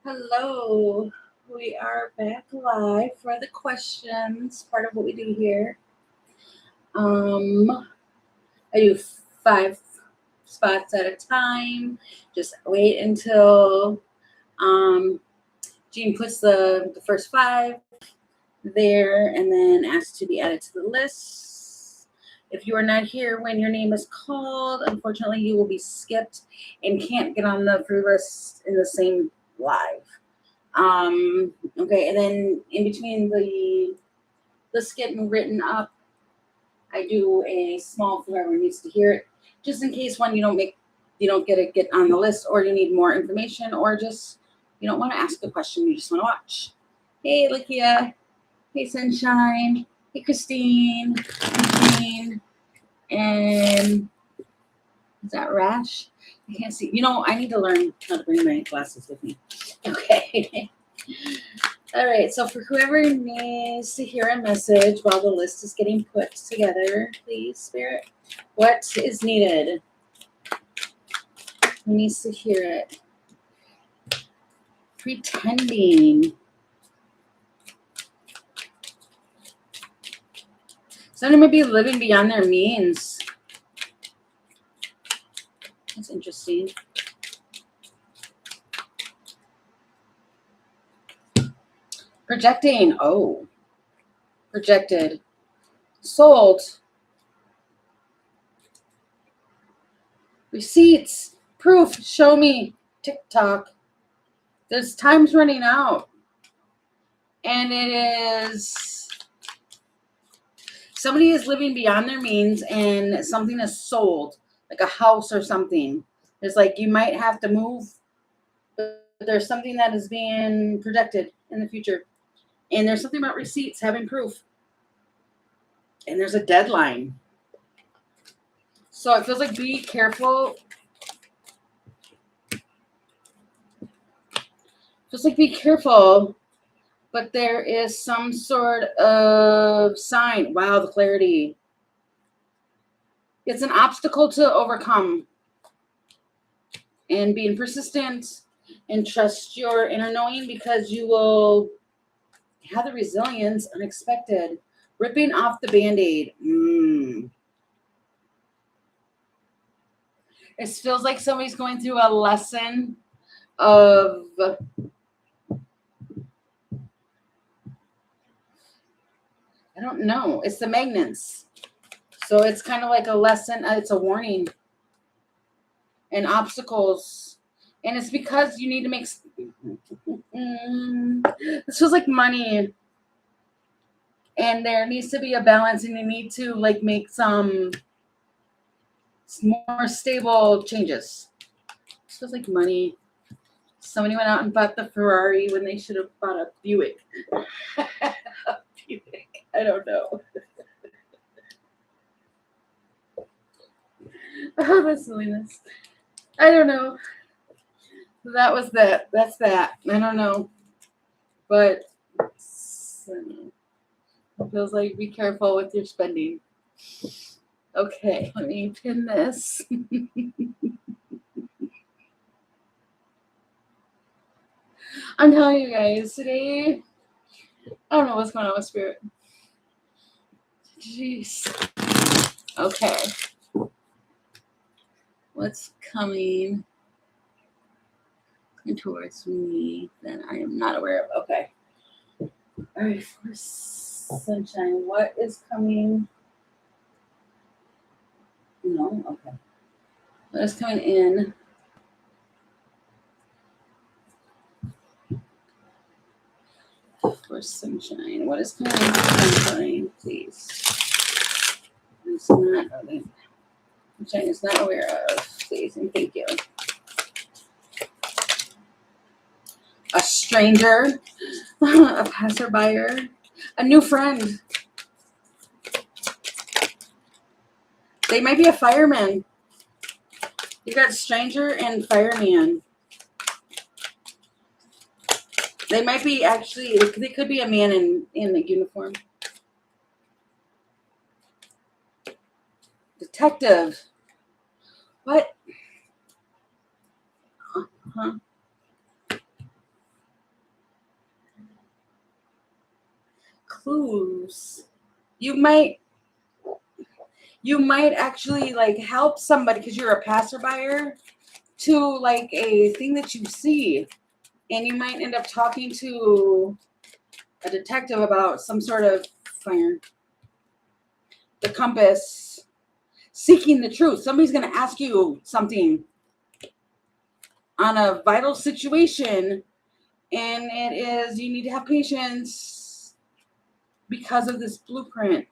Hello, we are back live for the questions, part of what we do here. I do 5 spots at a time. Just wait until um, Jean puts the first 5 there and then asks to be added to the list. If you are not here when your name is called, unfortunately, you will be skipped and can't get on the free list in the same live. Okay, and then in between the getting written up, I do a small for whoever needs to hear it, just in case one you don't get on the list, or you need more information, or just you don't want to ask a question, you just want to watch. Hey, Lakia. Hey, Sunshine. Hey, Christine. Jean. And is that Rash? I can't see. I need to learn how to bring my glasses with me. Okay. All right, so for whoever needs to hear a message while the list is getting put together, please, Spirit, what is needed? Who needs to hear it? Pretending. Somebody might be living beyond their means. That's interesting. Projecting. Oh. Projected. Sold. Receipts. Proof. Show me. TikTok. There's time's running out. And it is... Somebody is living beyond their means and something is sold, like a house or something. There's like, you might have to move, but there's something that is being projected in the future. And there's something about receipts, having proof. And there's a deadline. So it feels like be careful. Feels like be careful, but there is some sort of sign. Wow, the clarity. It's an obstacle to overcome. And being persistent and trust your inner knowing, because you will have the resilience unexpected. Ripping off the Band-Aid. It feels like somebody's going through a lesson of I don't know. It's the magnets. So it's kind of like a lesson. It's a warning. And obstacles. And it's because you need to make... This feels like money. And there needs to be a balance, and you need to make some more stable changes. This feels like money. Somebody went out and bought the Ferrari when they should have bought a Buick. A Buick. I don't know. Oh, the silliness. I don't know. That was that. That's that. I don't know. But it feels like be careful with your spending. Okay, let me pin this. I'm telling you guys, today, I don't know what's going on with Spirit. Jeez. Okay. What's coming towards me that I am not aware of? Okay. All right, for Sunshine, what is coming? No? Okay. What is coming in? For Sunshine. What is coming in for Sunshine, please? It's not... Sunshine is not aware of, please, and thank you. A stranger, a passerby, a new friend. They might be a fireman. You got stranger and fireman. They might be actually, they could be a man in the uniform. Detective. What? Uh-huh. clues. You might actually like help somebody because you're a passerby to like a thing that you see, and you might end up talking to a detective about some sort of fire. The compass, seeking the truth. Somebody's going to ask you something on a vital situation, and it is you need to have patience because of this blueprint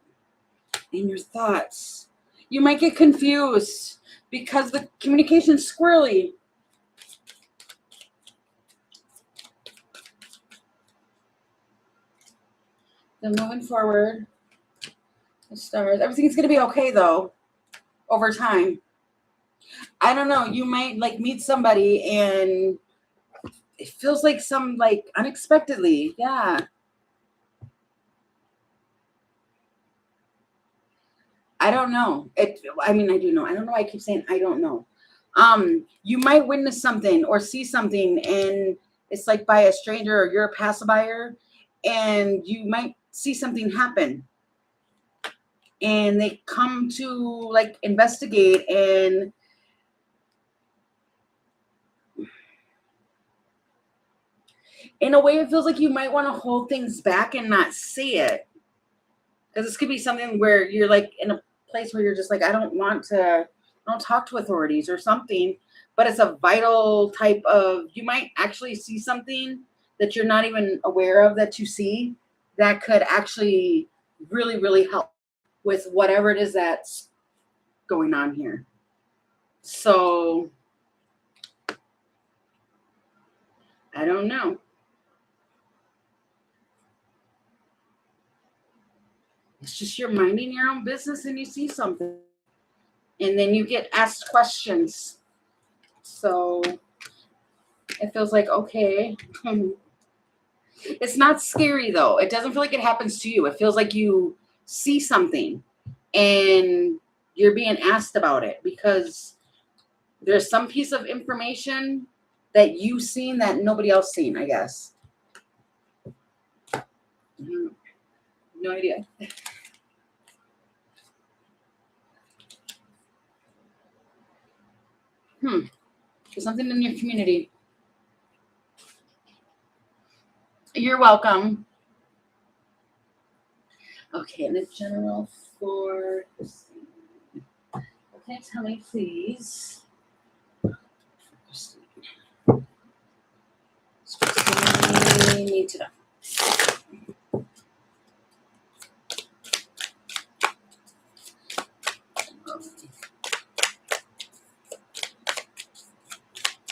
in your thoughts. You might get confused because the communication's squirrely. Then moving forward, the stars, everything's going to be okay though over time. I don't know, you might like meet somebody and it feels like some like unexpectedly. Yeah. I don't know. I mean, I do know. I don't know why I keep saying I don't know. You might witness something or see something and it's like by a stranger or you're a passerby and you might see something happen and they come to like investigate, and in a way it feels like you might want to hold things back and not say it, because this could be something where you're like in a place where you're just like, I don't talk to authorities or something, but it's a vital type of, you might actually see something that you're not even aware of that you see that could actually really, really help with whatever it is that's going on here. So I don't know. It's just you're minding your own business and you see something. And then you get asked questions. So it feels like, okay. It's not scary though. It doesn't feel like it happens to you. It feels like you see something and you're being asked about it because there's some piece of information that you've seen that nobody else seen, I guess. No idea. There's something in your community. You're welcome. Okay, and the general for. Okay, tell me, please. We need to know.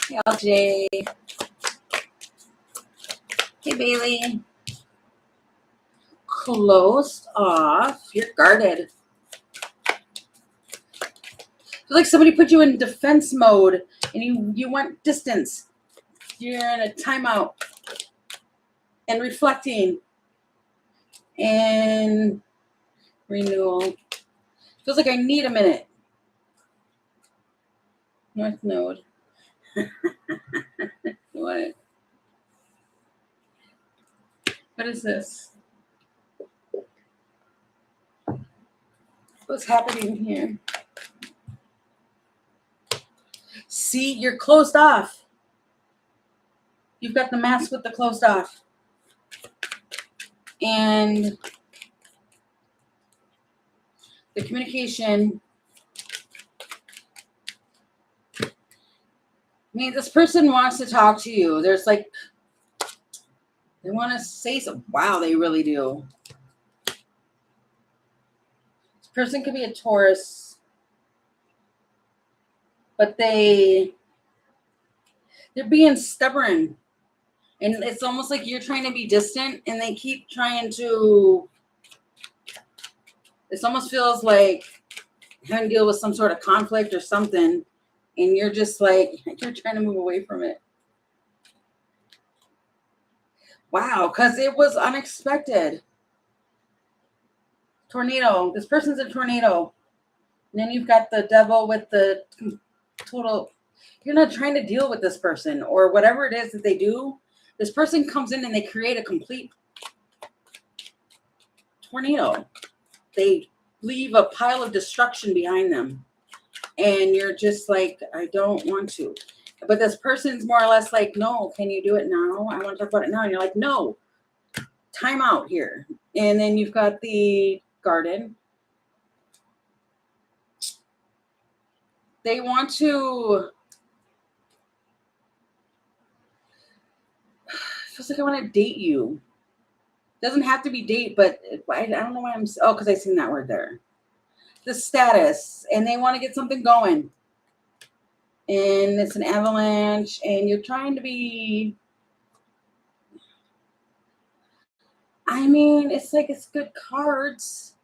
Hey, LJ. Hey, Bailey. Closed off. You're guarded. It's like somebody put you in defense mode and you want distance. You're in a timeout and reflecting and renewal. Feels like I need a minute. North Node. What is this? What's happening here? See, you're closed off. You've got the mask with the closed off. And the communication means this person wants to talk to you. There's like, they want to say something. Wow, they really do. This person could be a Taurus, but they're being stubborn. And it's almost like you're trying to be distant and they keep trying to, it almost feels like having to deal with some sort of conflict or something. And you're just like, you're trying to move away from it. Wow, because it was unexpected. Tornado. This person's a tornado. And then you've got the devil with the total, you're not trying to deal with this person or whatever it is that they do. This person comes in and they create a complete tornado. They leave a pile of destruction behind them. And you're just like, I don't want to. But this person's more or less like, no, can you do it now? I want to talk about it now. And you're like, no, time out here. And then you've got the garden. They want to, it feels like I want to date you. Doesn't have to be date, but I don't know why because I seen that word there. The status, and they want to get something going. And it's an avalanche, and you're trying to be, I mean, it's like it's good cards.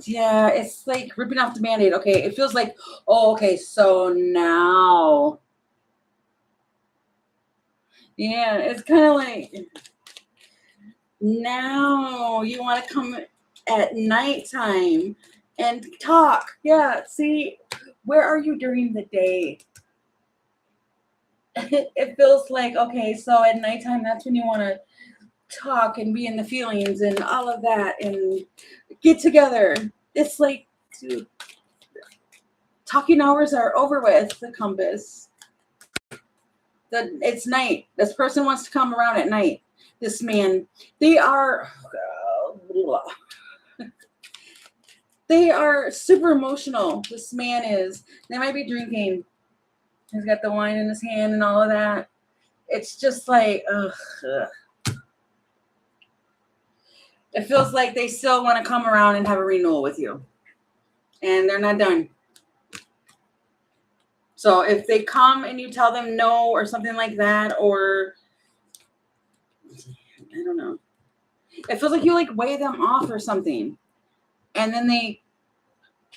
Yeah, it's like ripping off the Band-Aid. Okay, it feels like, oh, okay, so now. Yeah, it's kind of like, now you want to come at nighttime and talk. Yeah, see, where are you during the day? It feels like, okay, so at nighttime, that's when you want to talk and be in the feelings and all of that and get together. It's like, dude, talking hours are over with, the compass. It's night. This person wants to come around at night. This man, they are they are super emotional. This man is. They might be drinking. He's got the wine in his hand and all of that. It's just like, ugh. It feels like they still want to come around and have a renewal with you. And they're not done. So if they come and you tell them no or something like that, or I don't know. It feels like you like weigh them off or something. And then they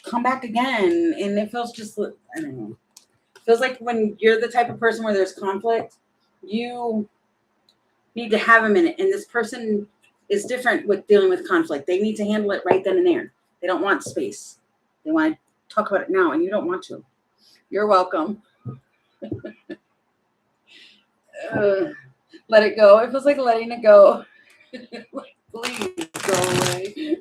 come back again. And it feels just, I don't know. It feels like when you're the type of person where there's conflict, you need to have a minute. And this person is different with dealing with conflict. They need to handle it right then and there. They don't want space. They want to talk about it now, and you don't want to. You're welcome. Let it go. It feels like letting it go. Please go away.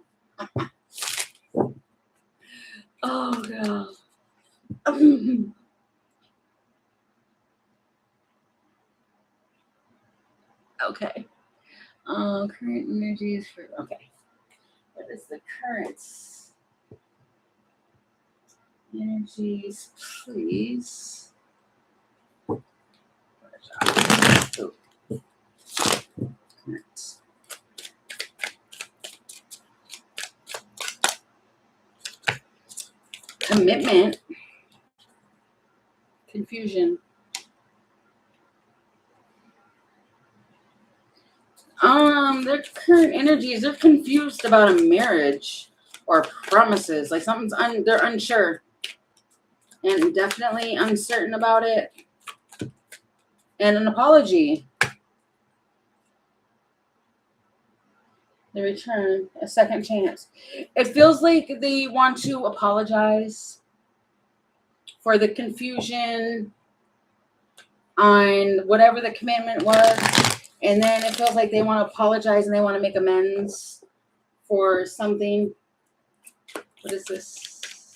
Oh, God. Okay. Current energies for, okay. What is the current energies, please? Oh. Current. Commitment. Confusion. Their current energies, they're confused about a marriage or promises. Like something's they're unsure and definitely uncertain about it. And an apology. They return a second chance. It feels like they want to apologize for the confusion on whatever the commitment was. And then it feels like they want to apologize and they want to make amends for something. What is this?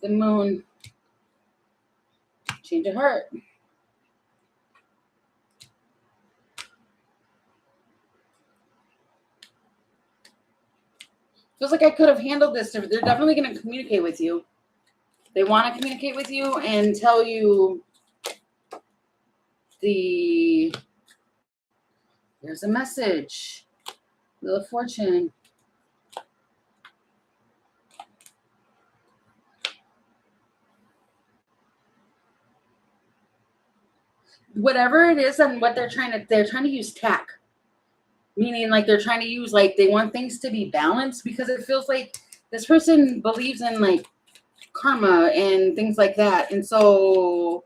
The moon. Change of heart. Feels like I could have handled this. They're definitely going to communicate with you. They want to communicate with you and tell you there's a message. Wheel of Fortune. Whatever it is and what they're trying to use tack. Meaning like they're trying to use, like they want things to be balanced because it feels like this person believes in like karma and things like that. And so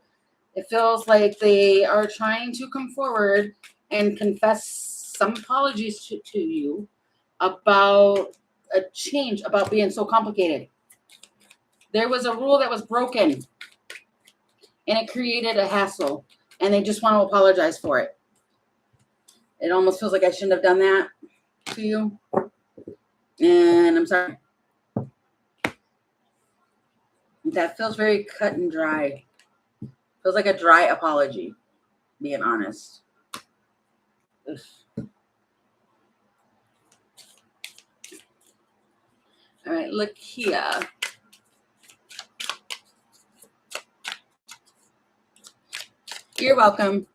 it feels like they are trying to come forward and confess some apologies to you about a change about being so complicated. There was a rule that was broken, and it created a hassle, and they just want to apologize for it. It almost feels like I shouldn't have done that to you, and I'm sorry. That feels very cut and dry. Feels like a dry apology, being honest. Ugh. All right, look here. You're welcome.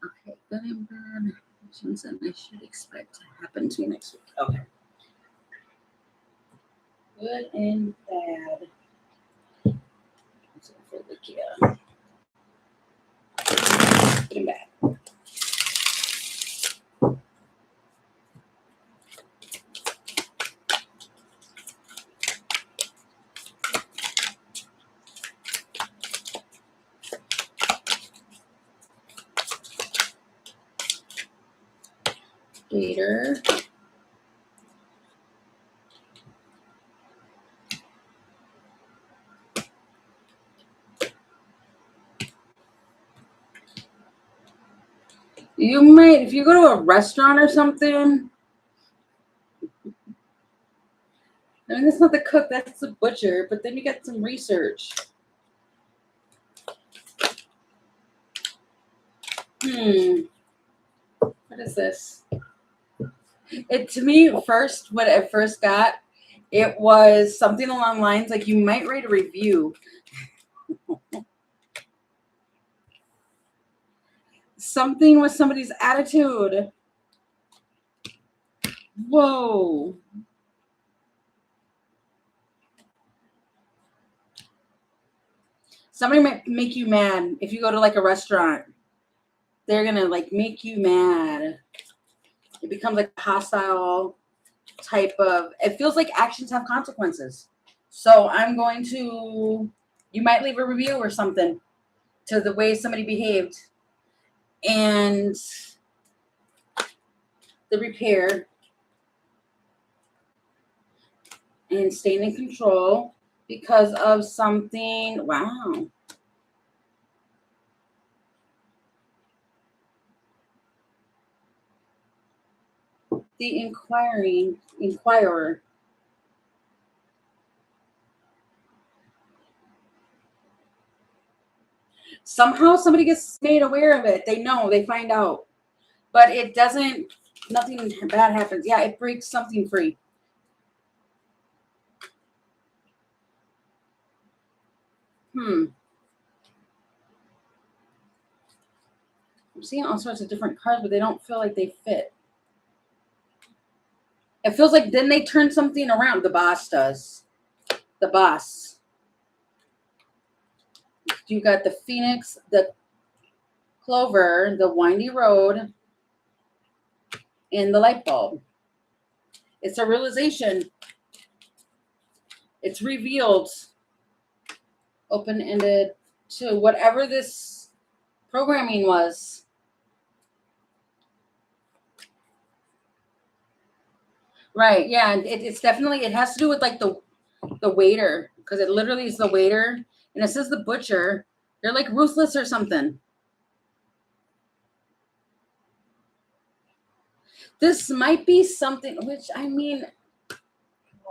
Okay, good and bad. That I should expect to happen to me next week. Okay. Good and bad. Look here. Good and bad. Later. You might, if you go to a restaurant or something. I mean, that's not the cook, that's the butcher. But then you get some research. What is this? It to me first, when it first got, it was something along the lines like you might write a review. Something with somebody's attitude. Whoa. Somebody might make you mad if you go to like a restaurant. They're going to like make you mad. It becomes like a hostile type of, it feels like actions have consequences. So I'm going to, you might leave a review or something to the way somebody behaved. And the repair and staying in control because of something. Wow. The inquirer. Somehow somebody gets made aware of it. They know, they find out. But it doesn't, nothing bad happens. Yeah, it breaks something free. I'm seeing all sorts of different cards, but they don't feel like they fit. It feels like then they turn something around. The boss does. The boss. You got the Phoenix, the Clover, the Windy Road, and the light bulb. It's a realization. It's revealed. Open-ended to whatever this programming was. Right, yeah. It's definitely, it has to do with like the waiter, because it literally is the waiter. And it says the butcher. They're like ruthless or something. This might be something, which I mean,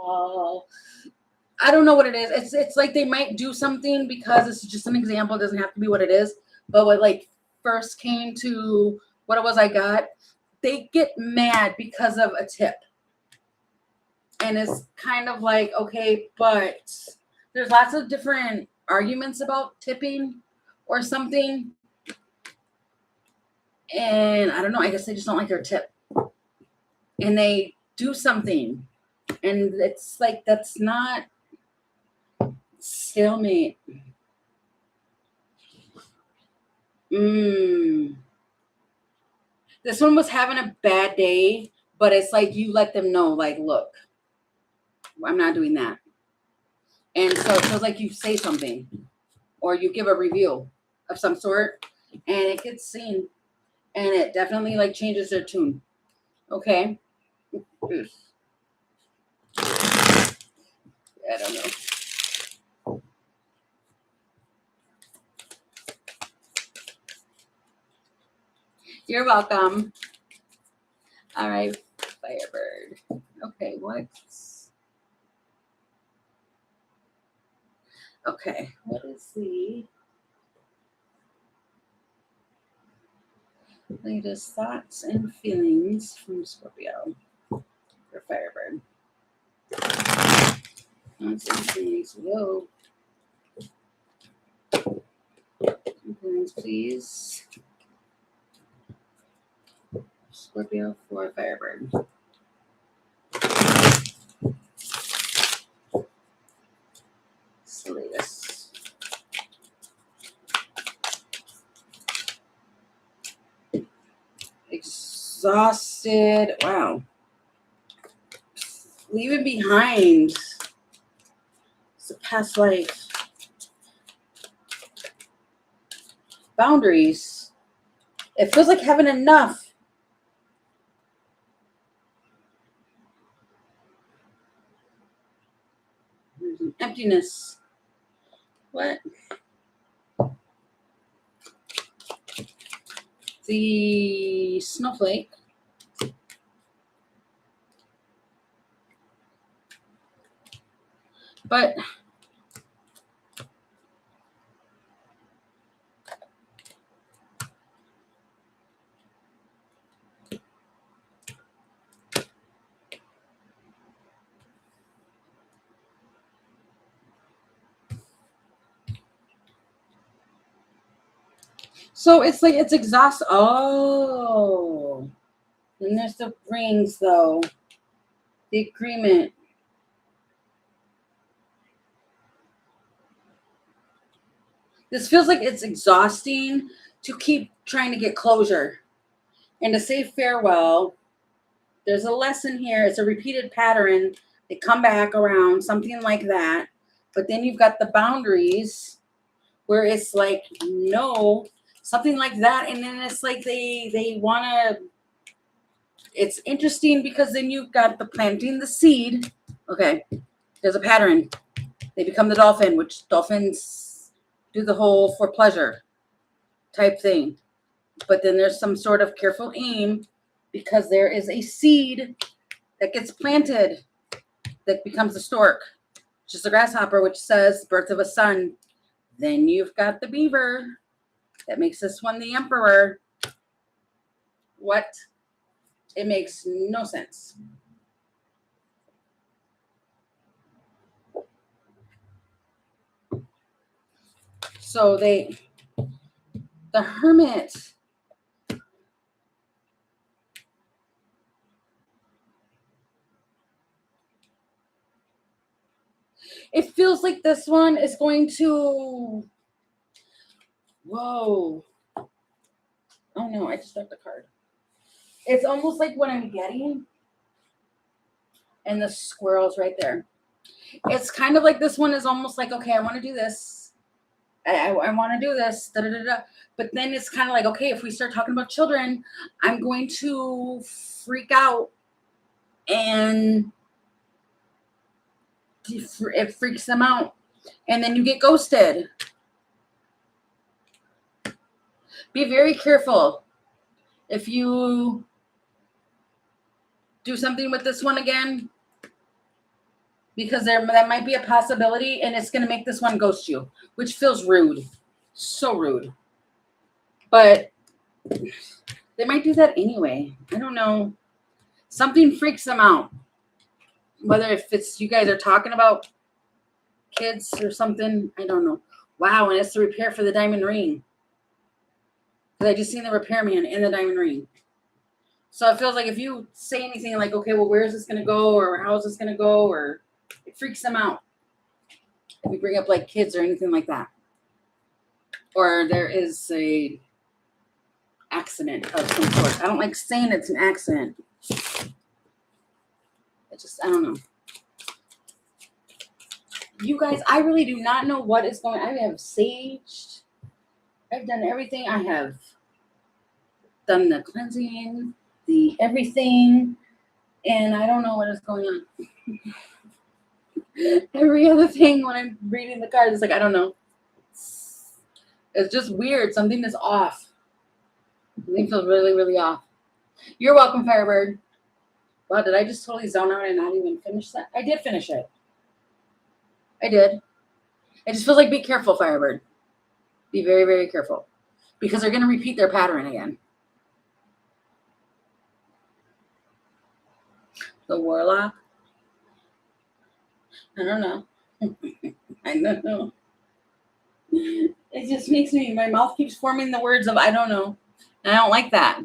I don't know what it is. It's like they might do something because it's just an example. It doesn't have to be what it is. But what like first came to what it was I got, they get mad because of a tip. And it's kind of like, okay, but there's lots of different arguments about tipping or something. And I don't know, I guess they just don't like their tip. And they do something. And it's like, that's not stalemate. This one was having a bad day, but it's like you let them know, like, look, I'm not doing that. And so it feels like you say something or you give a review of some sort and it gets seen and it definitely like changes their tune. Okay. I don't know. You're welcome. All right, Firebird. Okay, what's... Okay, what is the latest thoughts and feelings from Scorpio for Firebird? Thoughts and feelings. Whoa. Feelings, please. Scorpio for Firebird. It's the latest. Exhausted. Wow. Leaving behind. It's a past life. Boundaries. It feels like having enough. There's an emptiness. What? The snowflake. But so it's like it's exhausted. Oh. And there's the rings though. The agreement. This feels like it's exhausting to keep trying to get closure and to say farewell. There's a lesson here. It's a repeated pattern. They come back around, something like that. But then you've got the boundaries where it's like, no, something like that. And then it's like they want to, it's interesting because then you've got the planting the seed. Okay, there's a pattern. They become the dolphin, which dolphins do the whole for pleasure type thing. But then there's some sort of careful aim because there is a seed that gets planted that becomes a stork, which is a grasshopper, which says birth of a son. Then you've got the beaver that makes this one the emperor. What? It makes no sense. So the hermit. It feels like this one is going to, whoa. Oh no, I just left the card. It's almost like what I'm getting. And the squirrel's right there. It's kind of like this one is almost like, okay, I want to do this. I want to do this. Da, da, da, da. But then it's kind of like, okay, if we start talking about children, I'm going to freak out and it freaks them out. And then you get ghosted. Be very careful. If you do something with this one again, because that might be a possibility and it's going to make this one ghost you, which feels rude. So rude. But they might do that anyway. I don't know. Something freaks them out. Whether if it's you guys are talking about kids or something, I don't know. Wow, and it's the repair for the diamond ring. Because I just seen the repairman in the diamond ring. So it feels like if you say anything like, okay, well, where is this going to go? Or how is this going to go? Or it freaks them out. If you bring up like kids or anything like that. Or there is a accident of some sort. I don't like saying it's an accident. I don't know. You guys, I really do not know what is going on. I have saged. I've done everything. I have done the cleansing, the everything, and I don't know what is going on. Every other thing when I'm reading the cards, it's like, I don't know. It's just weird. Something is off. Something feels really, really off. You're welcome, Firebird. Wow, did I just totally zone out and not even finish that? I did finish it. I did. It just feels like be careful, Firebird. Be very, very careful. Because they're going to repeat their pattern again. The Warlock. I don't know. I don't know. It just makes me, my mouth keeps forming the words of I don't know. And I don't like that.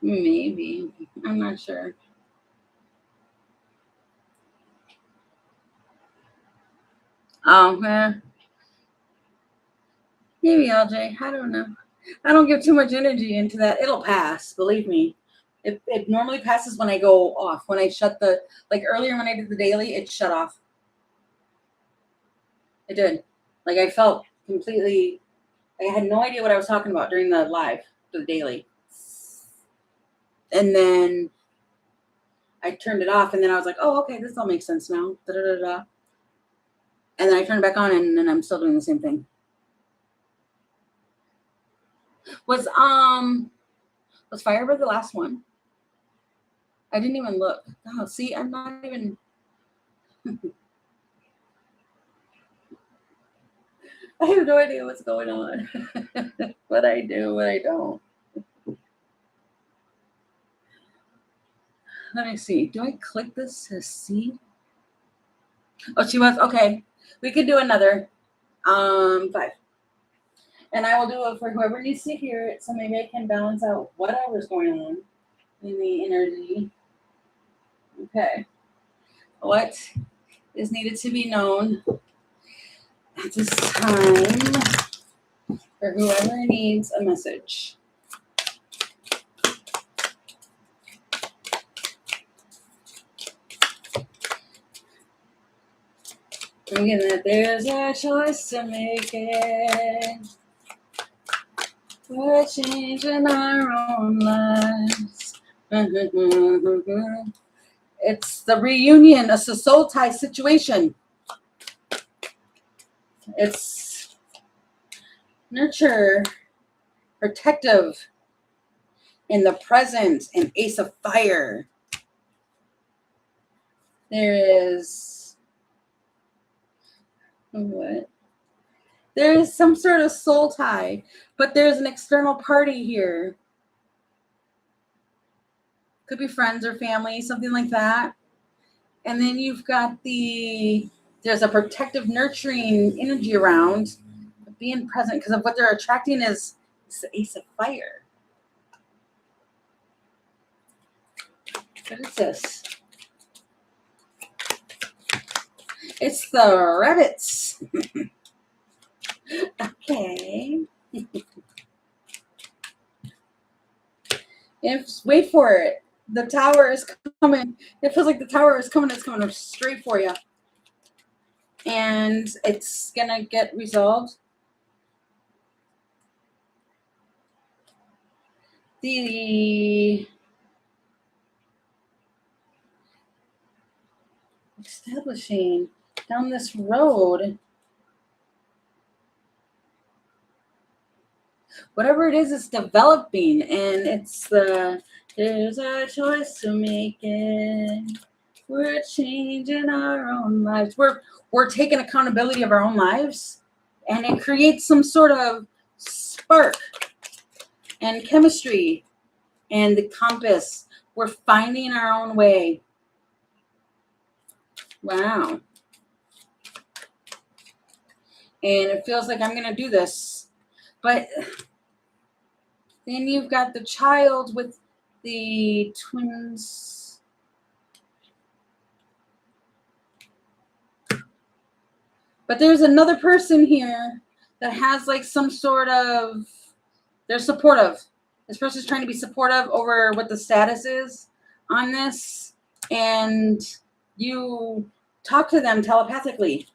Maybe. I'm not sure. Oh, maybe LJ. I don't know. I don't give too much energy into that. It'll pass. Believe me. It normally passes when I go off. When I shut the, like earlier when I did the daily, it shut off. It did. Like I felt completely, I had no idea what I was talking about during the live, the daily. And then I turned it off and then I was like, oh, okay, this all makes sense now. Da, da, da, da. And then I turned it back on and then I'm still doing the same thing. Was Firebird the last one? I didn't even look. Oh, see, I'm not even. I have no idea what's going on. What I do, what I don't. Let me see. Do I click this to see? Oh, she was okay. We could do another 5. And I will do it for whoever needs to hear it, so maybe I can balance out whatever's going on in the energy. Okay. What is needed to be known at this time for whoever needs a message? Thinking that there's a choice to make it. We're changing our own lives. It's the reunion. It's a soul tie situation. It's nurture, protective, in the present, and Ace of Fire. There is what? There is some sort of soul tie, but there's an external party here. Could be friends or family, something like that. And then you've got there's a protective, nurturing energy around being present because of what they're attracting is the Ace of Fire. What is this? It's the rabbits. Okay. Wait for it. The tower is coming. It feels like the tower is coming. It's coming straight for you. And it's going to get resolved. The establishing down this road, whatever it is, it's developing, and it's there's a choice to make it. We're changing our own lives. We're taking accountability of our own lives, and it creates some sort of spark and chemistry and the compass. We're finding our own way. Wow. And it feels like I'm going to do this. But then you've got the child with the twins. But there's another person here that has like some sort of, they're supportive. This person's trying to be supportive over what the status is on this. and you talk to them telepathically.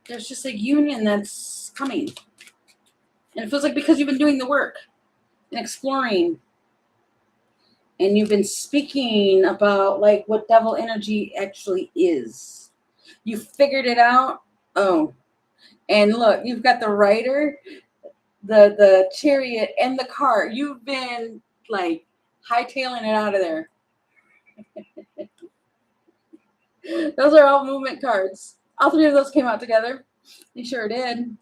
There's just a union that's coming. And it feels like because you've been doing the work and exploring, and you've been speaking about like what devil energy actually is. You figured it out. Oh, and look, you've got the rider, the chariot, and the car. You've been like hightailing it out of there. Those are all movement cards. All three of those came out together. You sure did.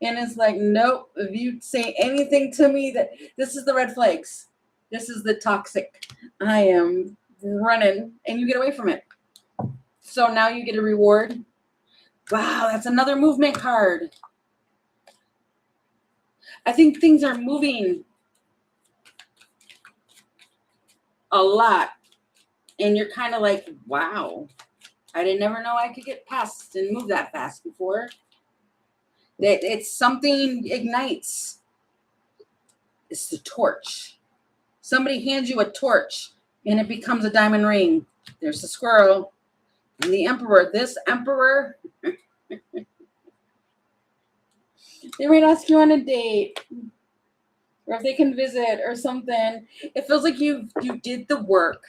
And it's like, nope, if you say anything to me that this is the red flags, this is the toxic, I am running, and you get away from it. So now you get a reward. Wow, that's another movement card. I think things are moving a lot. And you're kind of like, wow, I didn't never know I could get past and move that fast before. That it's something ignites. It's the torch. Somebody hands you a torch and it becomes a diamond ring. There's the squirrel and the emperor. This emperor, they might ask you on a date, or if they can visit or something. It feels like you did the work.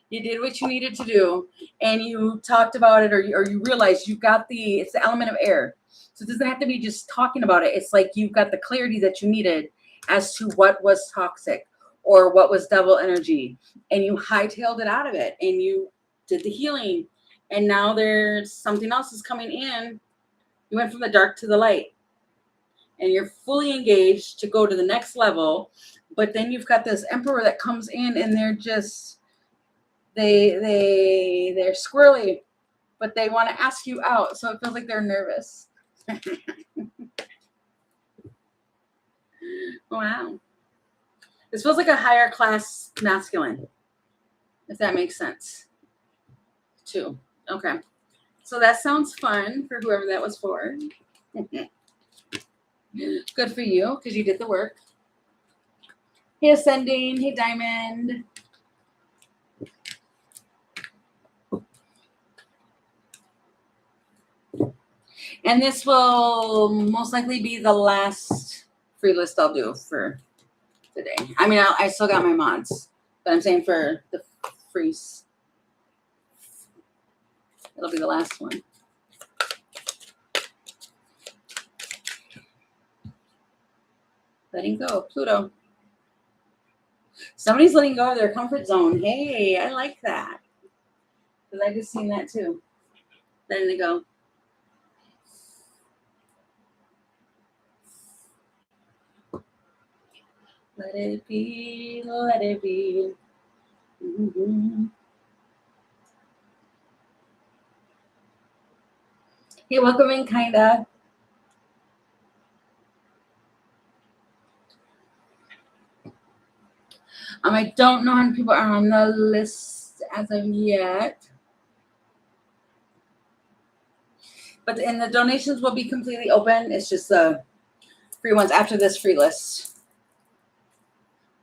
You did what you needed to do, and you talked about it, or you realized you got it's the element of air. So it doesn't have to be just talking about it. It's like you've got the clarity that you needed as to what was toxic or what was devil energy, and you hightailed it out of it, and you did the healing, and now there's something else is coming in. You went from the dark to the light, and you're fully engaged to go to the next level, but then you've got this emperor that comes in, and they're just... They're squirrely, but they want to ask you out, so it feels like they're nervous. Wow. This feels like a higher class masculine, if that makes sense, too. Okay. So that sounds fun for whoever that was for. Good for you, because you did the work. Hey, Ascending. Hey, Diamond. And this will most likely be the last free list I'll do for today. I mean, I still got my mods, but I'm saying for the freeze, it'll be the last one. Letting go, Pluto. Somebody's letting go of their comfort zone. Hey, I like that. Because I just seen that too. Letting it go. Let it be, let it be. Mm-hmm. Hey, welcome in, kinda. I don't know how many people are on the list as of yet. But the donations will be completely open. It's just the free ones after this free list.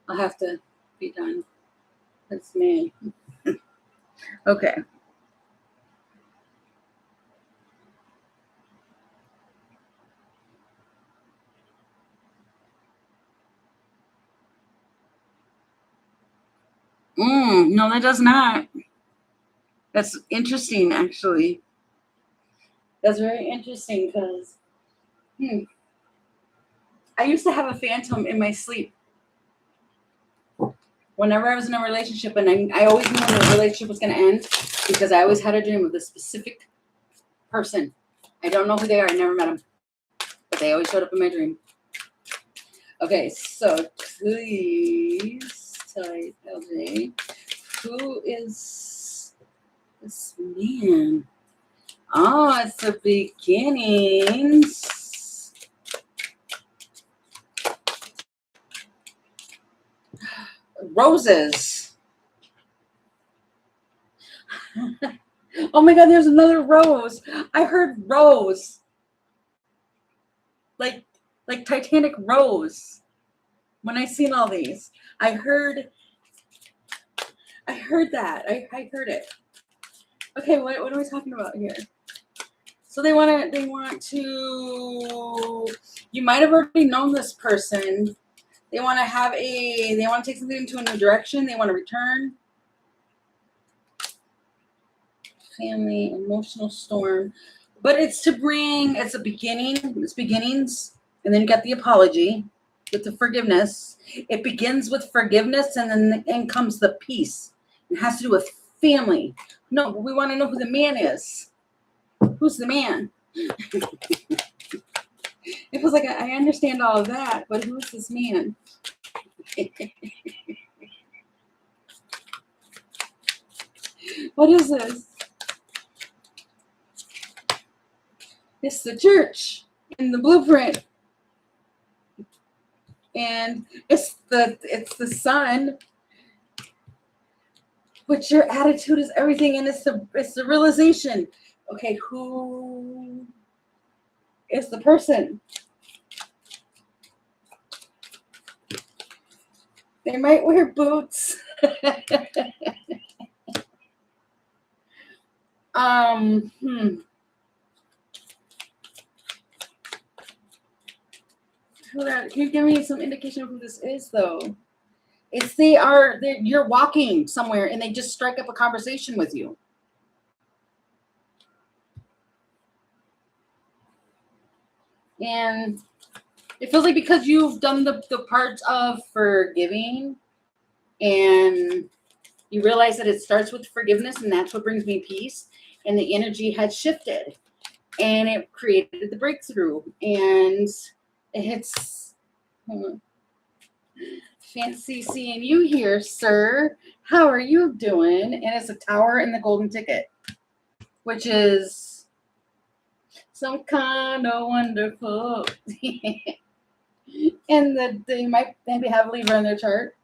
I'll have to be done. That's me. Okay. No, that does not. That's interesting, actually. That's very interesting because I used to have a phantom in my sleep. Whenever I was in a relationship, and I always knew when the relationship was going to end because I always had a dream of this specific person. I don't know who they are. I never met them. But they always showed up in my dream. Okay, so please type LJ. Who is this man? Oh, it's the beginnings. Roses. Oh my God, there's another rose. I heard rose. Like Titanic rose. When I seen all these, I heard that. I heard it. Okay, what are we talking about here? So they want to, you might have already known this person. They want to take something into a new direction. They want to return. Family, emotional storm. But it's a beginning, it's beginnings. And then you got the apology with the forgiveness. It begins with forgiveness and then in comes the peace. It has to do with family. No, we want to know who the man is. Who's the man? It was like, I understand all of that, but who's this man? What is this? It's the church in the blueprint. And it's the sun. But your attitude is everything, and it's the realization. Okay, who is the person? They might wear boots. Can you give me some indication of who this is, though? You're walking somewhere and they just strike up a conversation with you. And it feels like because you've done the parts of forgiving and you realize that it starts with forgiveness and that's what brings me peace, and the energy had shifted and it created the breakthrough. And it's fancy seeing you here, sir. How are you doing? And it's a tower and the golden ticket, which is some kind of wonderful. And they might maybe have Libra in their chart.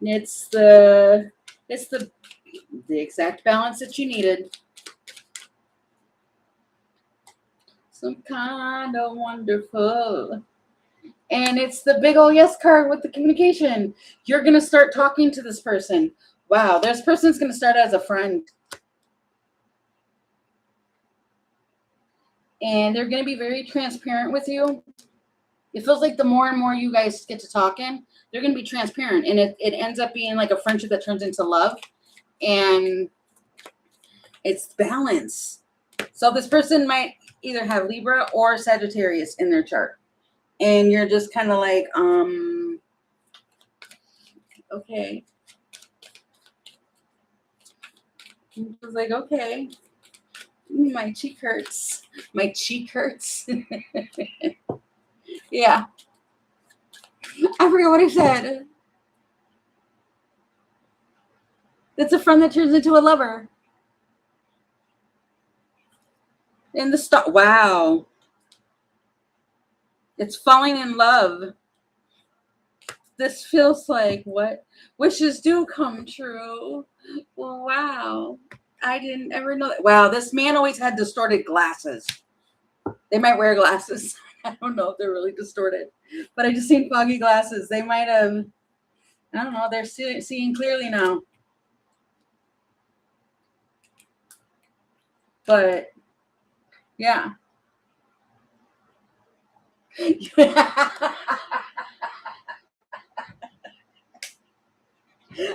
It's the exact balance that you needed. Some kind of wonderful. And it's the big old yes card with the communication. You're going to start talking to this person. Wow, this person's going to start as a friend. And they're going to be very transparent with you. It feels like the more and more you guys get to talking, they're going to be transparent. And it ends up being like a friendship that turns into love. And it's balance. So this person might either have Libra or Sagittarius in their chart. And you're just kind of like, okay. It's like, okay. My cheek hurts. My cheek hurts. Yeah. I forgot what I said. That's a friend that turns into a lover. And wow. It's falling in love. This feels like what wishes do come true. Wow. I didn't ever know that. Wow, this man always had distorted glasses. They might wear glasses. I don't know if they're really distorted. But I just seen foggy glasses. They might have, I don't know, they're seeing clearly now. But, yeah.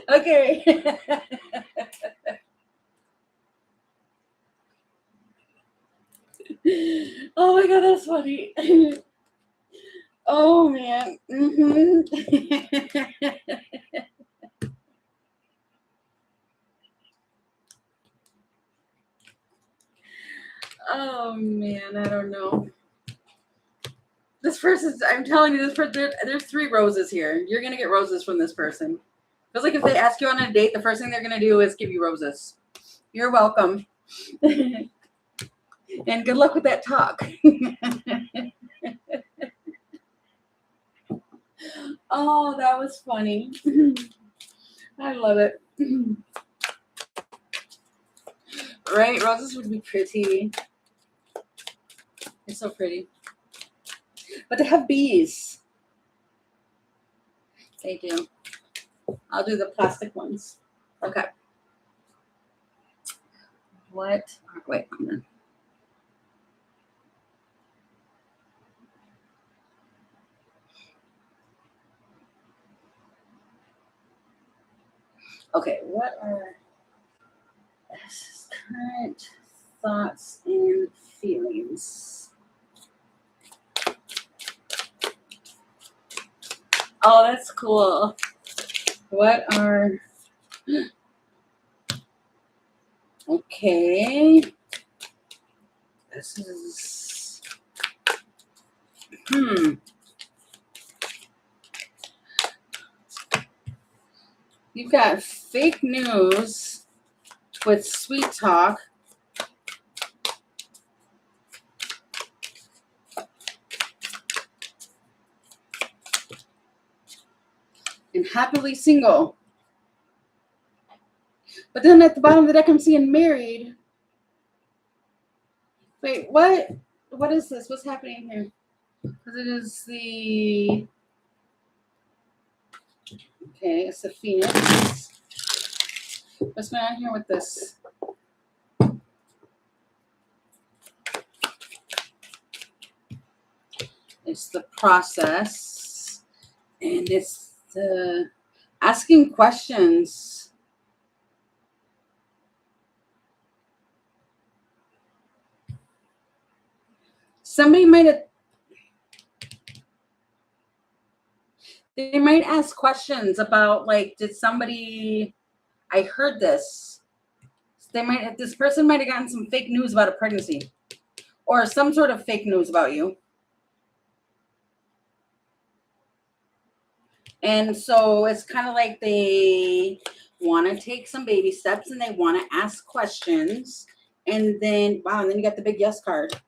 Okay. Oh my God, that's funny. Oh man. Oh man, I don't know. This person's, I'm telling you, there's 3 roses here. You're going to get roses from this person. Feels like if they ask you on a date, the first thing they're going to do is give you roses. You're welcome. And good luck with that talk. Oh, that was funny. I love it. Right? Roses would be pretty. They're so pretty. But they have bees. They do. I'll do the plastic ones. Okay. What? Wait, I'm gonna. Okay, what are current thoughts and feelings? Oh, that's cool. What are, okay. This is, You've got fake news with sweet talk. And happily single. But then at the bottom of the deck, I'm seeing married. Wait, what? What is this? What's happening here? Because it is the... Okay, it's the Phoenix. What's going on here with this? It's the process. And it's the asking questions. Somebody might have... They might ask questions about, like, did somebody... I heard this. This person might have gotten some fake news about a pregnancy. Or some sort of fake news about you. And so it's kind of like they want to take some baby steps and they want to ask questions. And then, wow, and then you got the big yes card.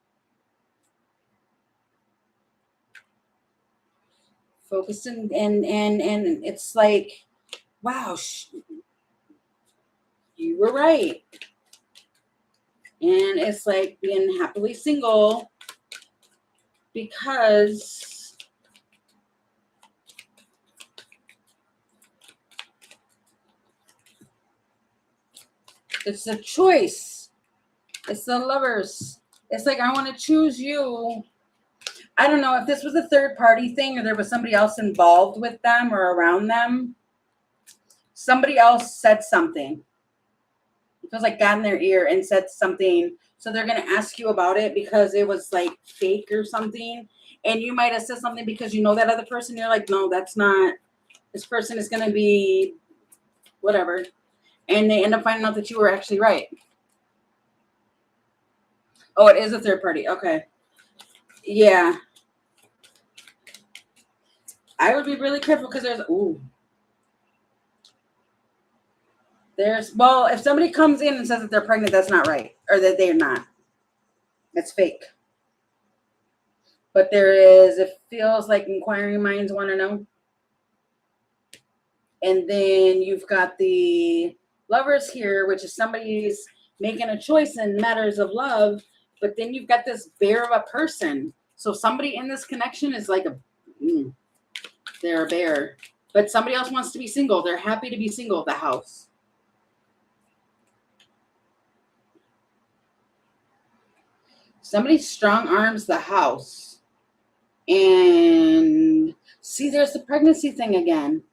Focused and it's like, wow, you were right. And it's like being happily single because it's a choice. It's the lovers. It's like, I want to choose you. I don't know if this was a third party thing or there was somebody else involved with them or around them. Somebody else said something. It feels like got in their ear and said something. So they're going to ask you about it because it was like fake or something. And you might have said something because you know that other person. You're like, no, that's not. This person is going to be whatever. And they end up finding out that you were actually right. Oh, it is a third party. Okay. Yeah. I would be really careful because well, if somebody comes in and says that they're pregnant, that's not right. Or that they're not. It's fake. But it feels like inquiring minds want to know. And then you've got the lovers here, which is somebody's making a choice in matters of love. But then you've got this bear of a person. So somebody in this connection is like they're a bear. But somebody else wants to be single. They're happy to be single at the house. Somebody strong arms the house. And see, there's the pregnancy thing again.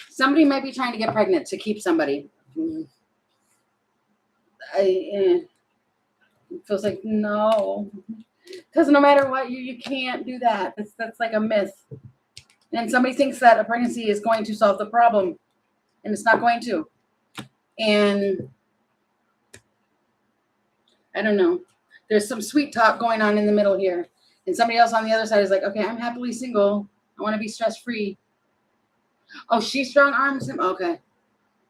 Somebody might be trying to get pregnant to keep somebody. It feels like no. Because no matter what, you can't do that. That's like a myth. And somebody thinks that a pregnancy is going to solve the problem. And it's not going to. And I don't know. There's some sweet talk going on in the middle here. And somebody else on the other side is like, okay, I'm happily single. I want to be stress-free. Oh, she strong arms him? Okay.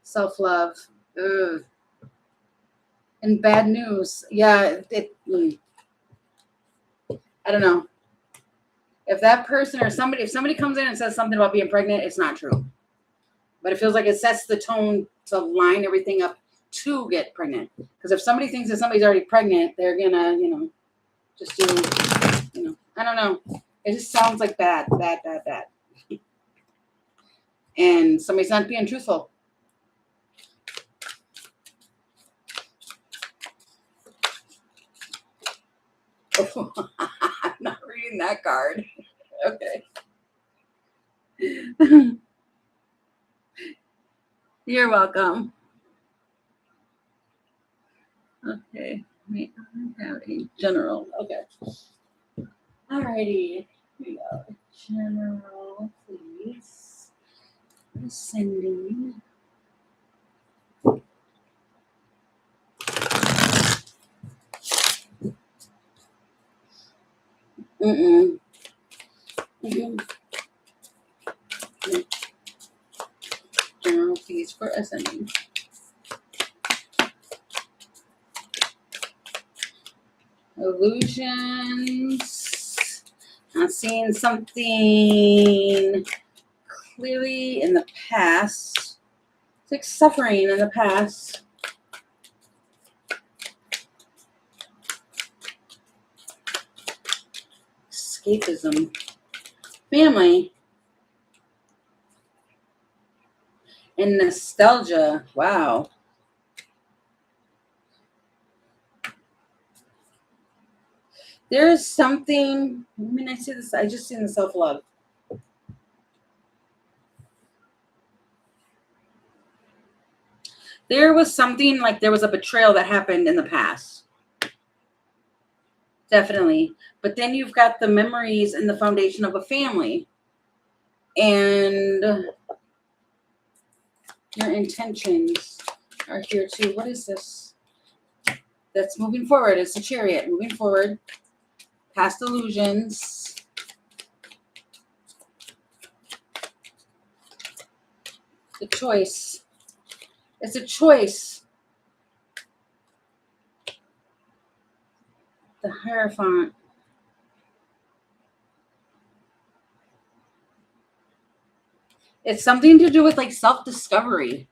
Self-love. Ugh. And bad news. Yeah. I don't know. If that person or if somebody comes in and says something about being pregnant, it's not true. But it feels like it sets the tone to line everything up to get pregnant. Because if somebody thinks that somebody's already pregnant, they're going to, just do I don't know. It just sounds like bad. And somebody's not being truthful. I'm not reading that card. Okay. You're welcome. Okay. We have a general. Okay. Alrighty. Here we go. General, please. Ascending. Mm-mm. General, please, for ascending. Illusions. I'm seeing something clearly in the past. It's like suffering in the past. Escapism. Family. And nostalgia. Wow. There's something, I see this, I just seen the self-love. There was something like there was a betrayal that happened in the past. Definitely. But then you've got the memories and the foundation of a family. And your intentions are here too. What is this? That's moving forward. It's a chariot moving forward. Past illusions. The choice. It's a choice. The Hierophant. It's something to do with like self-discovery.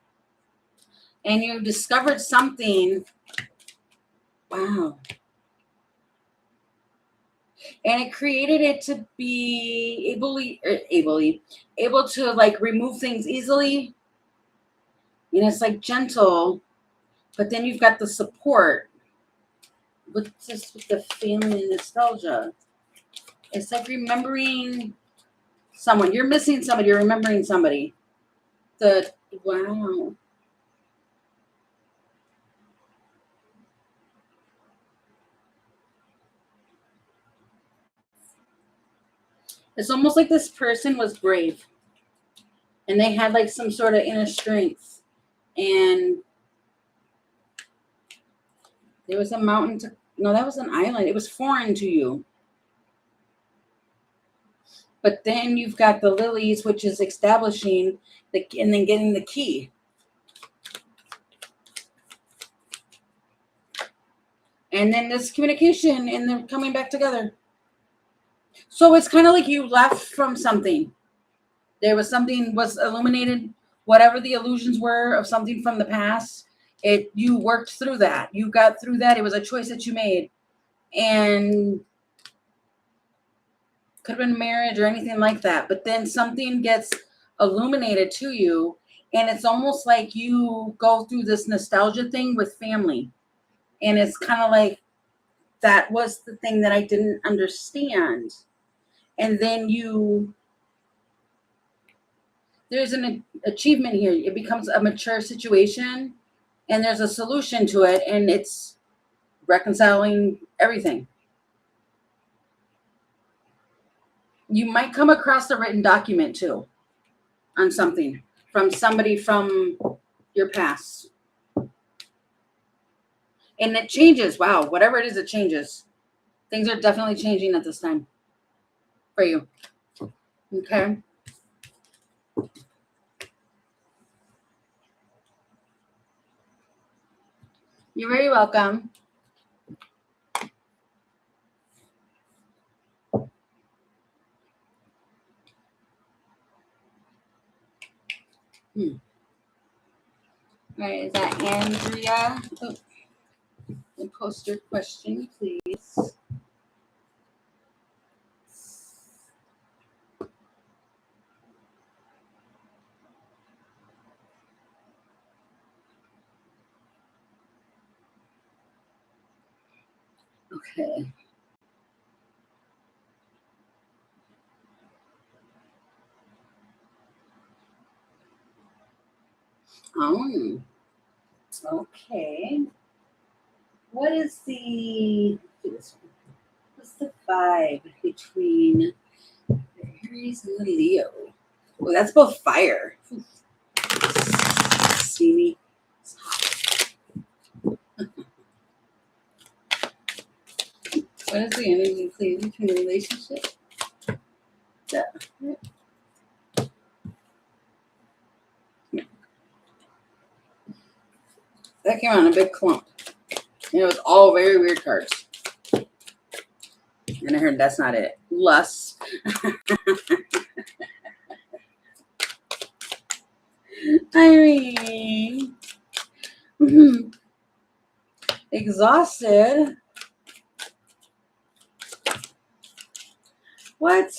And you discovered something. Wow. And it created it to be able to like remove things easily. And it's like gentle, but then you've got the support. What's this with the family and nostalgia? It's like remembering someone. You're missing somebody. You're remembering somebody. Wow. It's almost like this person was brave. And they had like some sort of inner strength. And there was a mountain no, that was an island. It was foreign to you. But then you've got the lilies, which is establishing and then getting the key. And then this communication and then coming back together. So it's kind of like you left from something. There was something was illuminated, whatever the illusions were of something from the past. You worked through that. You got through that. It was a choice that you made. And could have been marriage or anything like that. But then something gets illuminated to you. And it's almost like you go through this nostalgia thing with family. And it's kind of like, that was the thing that I didn't understand. And then there's an achievement here. It becomes a mature situation and there's a solution to it. And it's reconciling everything. You might come across a written document too on something from somebody from your past. And it changes. Wow. Whatever it is, it changes. Things are definitely changing at this time for you. Okay. You're very welcome. All right. Is that Andrea? Oh, and post your question, please. Okay. Oh, okay. What is the what's the vibe between the Aries and the Leo? Well, that's both fire. See me. What is the energy please between the relationship? Yeah. That came out in a big clump. And it was all very weird cards. And I heard that's not it. Lust. I mean, exhausted. What?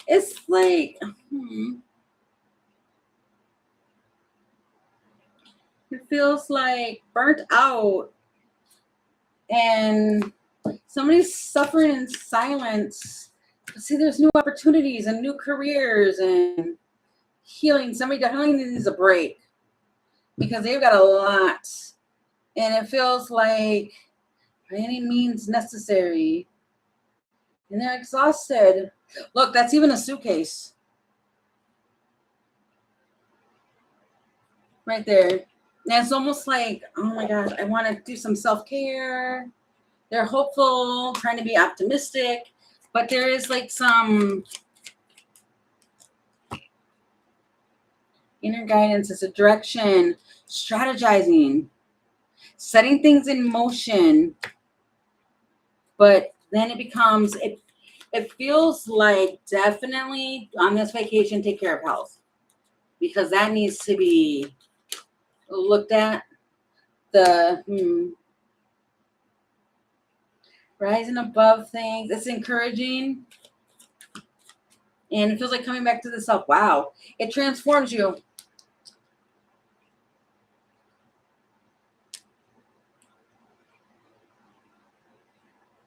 It's like, it feels like burnt out and somebody's suffering in silence. See, there's new opportunities and new careers and healing. Somebody definitely needs a break because they've got a lot. And it feels like by any means necessary. And they're exhausted. Look, that's even a suitcase. Right there. And it's almost like, oh my gosh, I want to do some self-care. They're hopeful, trying to be optimistic, but there is like some inner guidance. It's a direction, strategizing, setting things in motion. But then it becomes, it feels like definitely on this vacation, take care of health because that needs to be looked at. The rising above things, it's encouraging. And it feels like coming back to the self. Wow. It transforms you.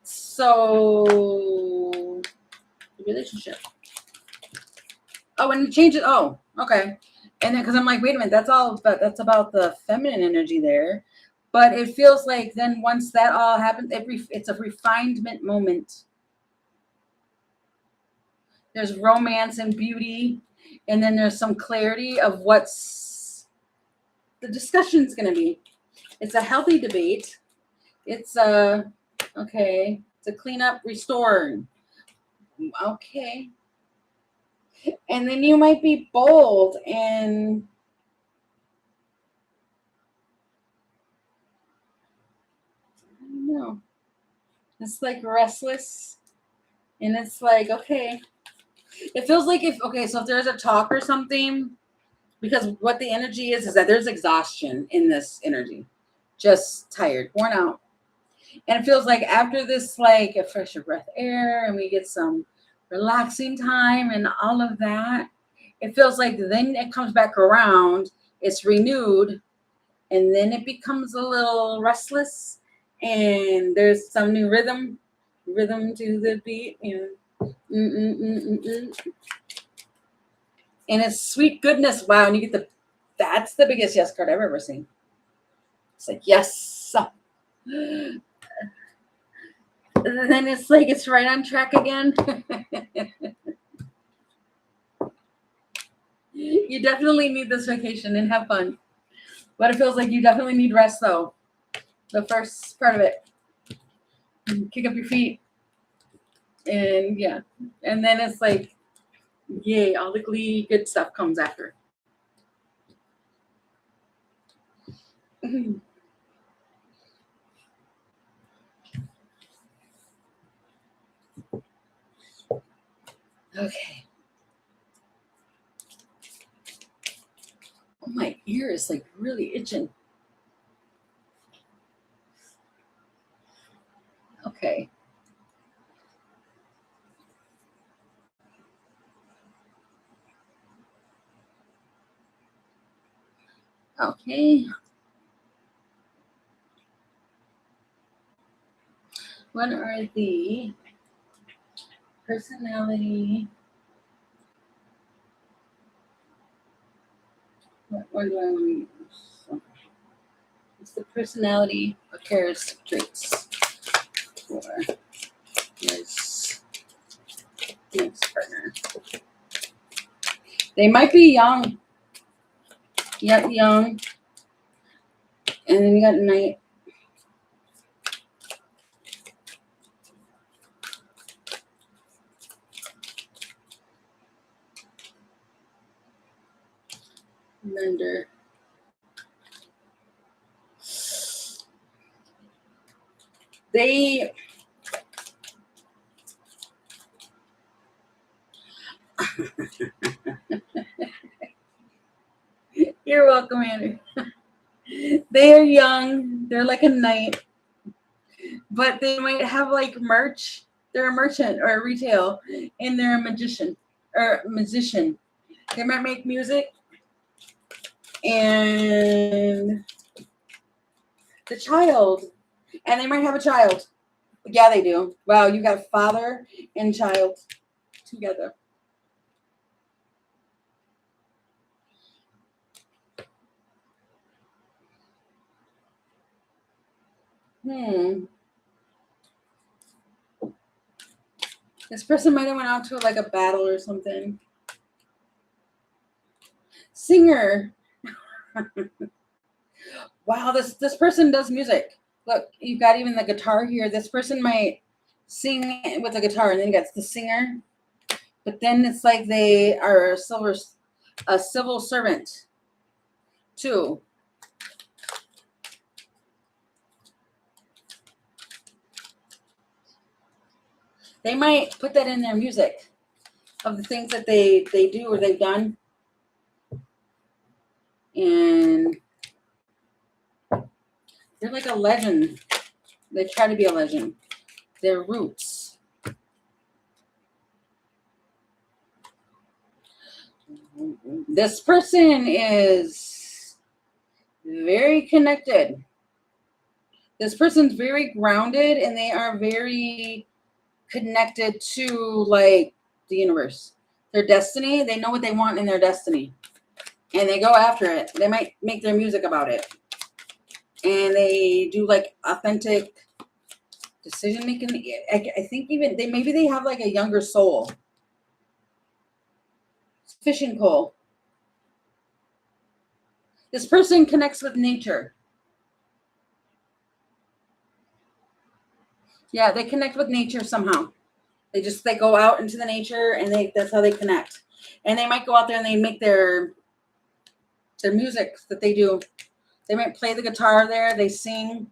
So, relationship. Oh, and you change it. Oh, okay. And then, because I'm like, wait a minute, that's about the feminine energy there. But it feels like then once that all happens, it's a refinement moment. There's romance and beauty, and then there's some clarity of what's the discussion's going to be. It's a healthy debate. It's okay. It's a clean up, restore. Okay. And then you might be bold and I don't know. It's like restless. And it's like, okay. It feels like so if there's a talk or something, because what the energy is that there's exhaustion in this energy. Just tired, worn out. And it feels like after this, like a fresher breath air, and we get some relaxing time and all of that, it feels like then it comes back around, it's renewed, and then it becomes a little restless, and there's some new rhythm to the beat, and it's sweet goodness. Wow, and you get that's the biggest yes card I've ever seen. It's like, yes. And then it's like it's right on track again. You definitely need this vacation and have fun. But it feels like you definitely need rest though. The first part of it. Kick up your feet. And yeah. And then it's like, yay, all the glee, good stuff comes after. Okay. Oh, my ear is like really itching. Okay. Okay. What are the personality? What one do I want to use? It's the personality or character traits for his next partner. They might be young. Yeah, young. And then you got night. Mender. They You're welcome, Andrew. They are young. They're like a knight, but they might have like merch. They're a merchant or a retail, and they're a magician or musician. They might make music, and the child, and they might have a child. Yeah, they do. Wow, you got father and child together. This person might have went out to like a battle or something. Singer. Wow, this person does music. Look, you've got even the guitar here. This person might sing with a guitar, and then you got the singer. But then it's like they are a civil servant too. They might put that in their music of the things that they do or they've done. And they're like a legend. They try to be a legend. Their roots. This person is very connected. This person's very grounded and they are very connected to like the universe. Their destiny, they know what they want in their destiny. And they go after it. They might make their music about it. And they do like authentic decision making. I think even maybe they have like a younger soul. Fishing pole. This person connects with nature. Yeah, they connect with nature somehow. They go out into the nature and that's how they connect. And they might go out there and they make their music that they do. They might play the guitar there, they sing.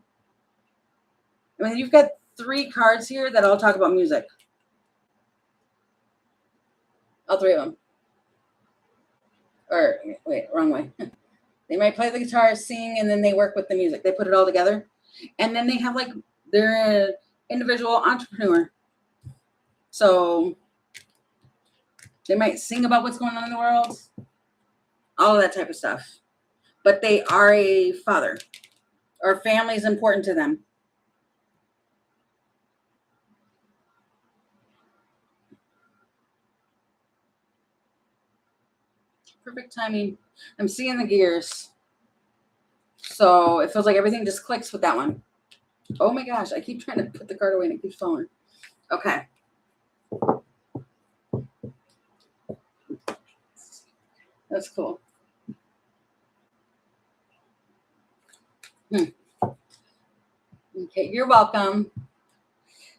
I mean, you've got 3 cards here that all talk about music. All 3 of them. Or wait, wrong way. They might play the guitar, sing, and then they work with the music. They put it all together. And then they have like they're an individual entrepreneur. So they might sing about what's going on in the world, all of that type of stuff. But they are a father, or family is important to them. Perfect timing. I'm seeing the gears. So it feels like everything just clicks with that one. Oh my gosh, I keep trying to put the card away and it keeps falling. Okay. That's cool. Okay, you're welcome.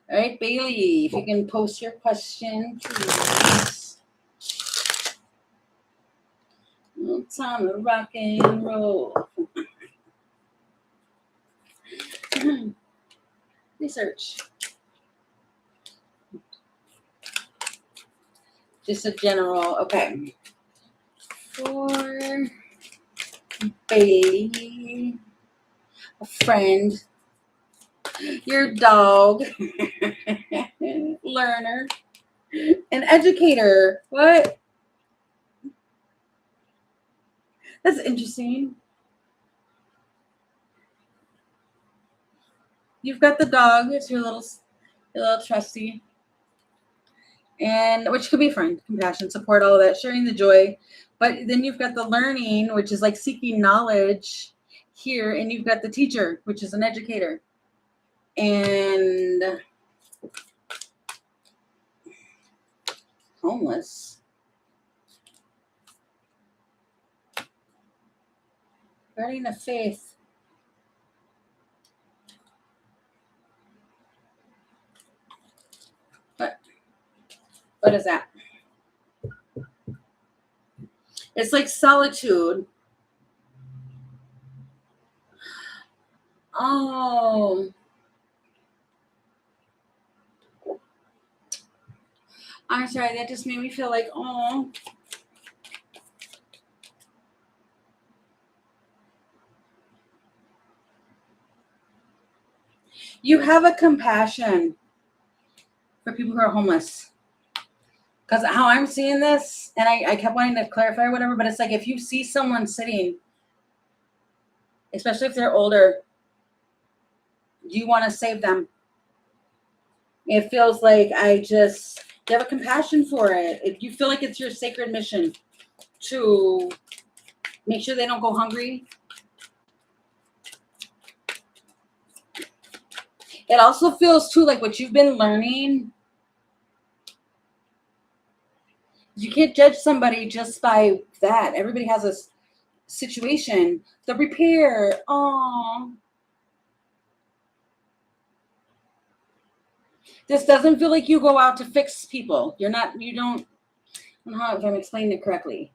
All right, Bailey, if you can post your question, please. Time to rock and roll. Research. Just a general, okay. For Bailey, a friend, your dog, learner, an educator. What? That's interesting. you've got the dog. It's your little trusty. And which could be friend, compassion, support, all of that, sharing the joy. But then you've got the learning, which is like seeking knowledge here, and you've got the teacher, which is an educator. And homeless. Guardian of faith. What is that? It's like solitude. Oh. I'm sorry, that just made me feel like, oh. You have a compassion for people who are homeless. Because how I'm seeing this, and I kept wanting to clarify or whatever, but it's like if you see someone sitting, especially if they're older, you want to save them. It feels like you have a compassion for it. You feel like it's your sacred mission to make sure they don't go hungry. It also feels too like what you've been learning. You can't judge somebody just by that. Everybody has a situation. The repair. Oh. This doesn't feel like you go out to fix people. You don't, I don't know if I'm explaining it correctly.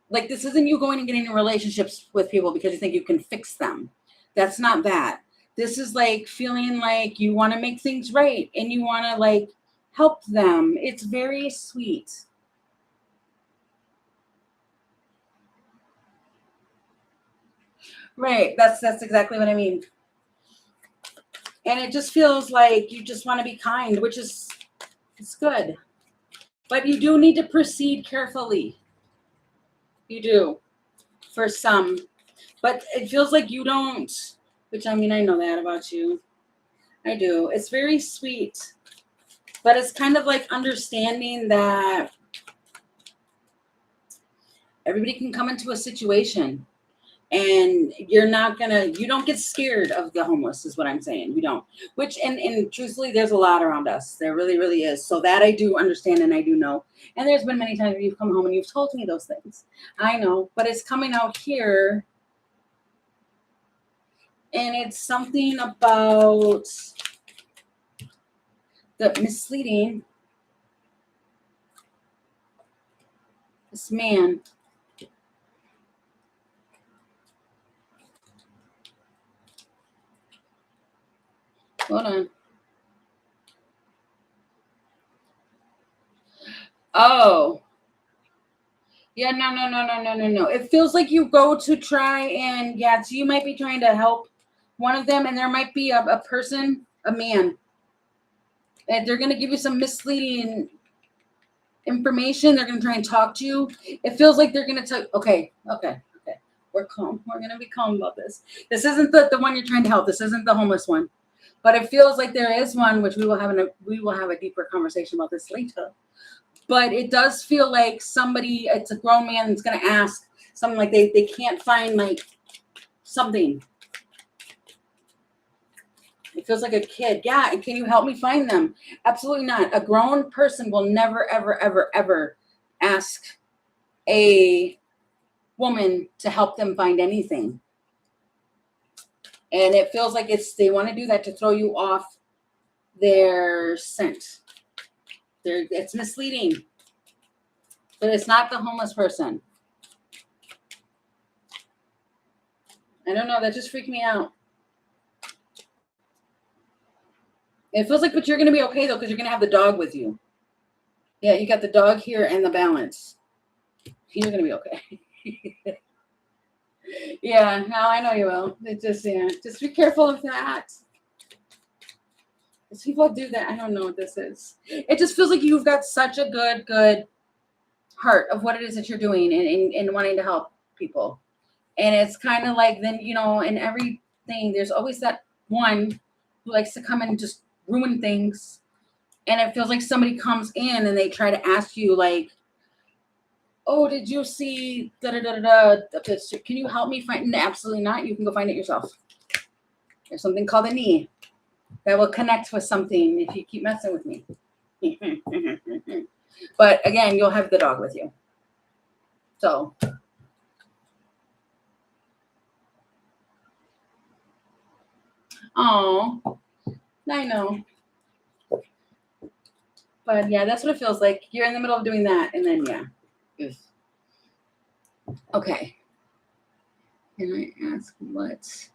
Like this isn't you going and getting in relationships with people because you think you can fix them. That's not that. This is like feeling like you want to make things right and you want to like help them. It's very sweet. Right. That's exactly what I mean. And it just feels like you just want to be kind, which is it's good. But you do need to proceed carefully. You do. For some. But it feels like you don't, which I mean, I know that about you. I do. It's very sweet. But it's kind of like understanding that everybody can come into a situation and you don't get scared of the homeless is what I'm saying. You don't, which, and truthfully, there's a lot around us. There really, really is. So that I do understand and I do know. And there's been many times where you've come home and you've told me those things. I know, but it's coming out here. And it's something about the misleading this man. Hold on. Oh. Yeah, no. It feels like you go to try and, yeah, so you might be trying to help one of them, and there might be a person, a man, and they're going to give you some misleading information. They're going to try and talk to you. It feels like they're going to tell, okay. We're calm. We're going to be calm about this. This isn't the one you're trying to help. This isn't the homeless one. But it feels like there is one, which we will have a deeper conversation about this later. But it does feel like somebody, it's a grown man that's going to ask something like they can't find like something. It feels like a kid. Yeah, can you help me find them? Absolutely not. A grown person will never, ever, ever, ever ask a woman to help them find anything. And it feels like they want to do that to throw you off their scent. It's misleading. But it's not the homeless person. I don't know. That just freaked me out. It feels like, but you're going to be okay, though, because you're going to have the dog with you. Yeah, you got the dog here and the balance. You're going to be okay. Yeah, no, I know you will. It just be careful of that. Because people do that. I don't know what this is. It just feels like you've got such a good heart of what it is that you're doing and wanting to help people. And it's kind of like then, in every thing. There's always that one who likes to come in and just ruin things. And it feels like somebody comes in and they try to ask you, like, oh, did you see da-da-da-da-da? Can you help me find? No, absolutely not. You can go find it yourself. There's something called a knee that will connect with something if you keep messing with me. But again, you'll have the dog with you. So. Oh, I know. But yeah, that's what it feels like. You're in the middle of doing that, and then yeah. Okay. Can I ask what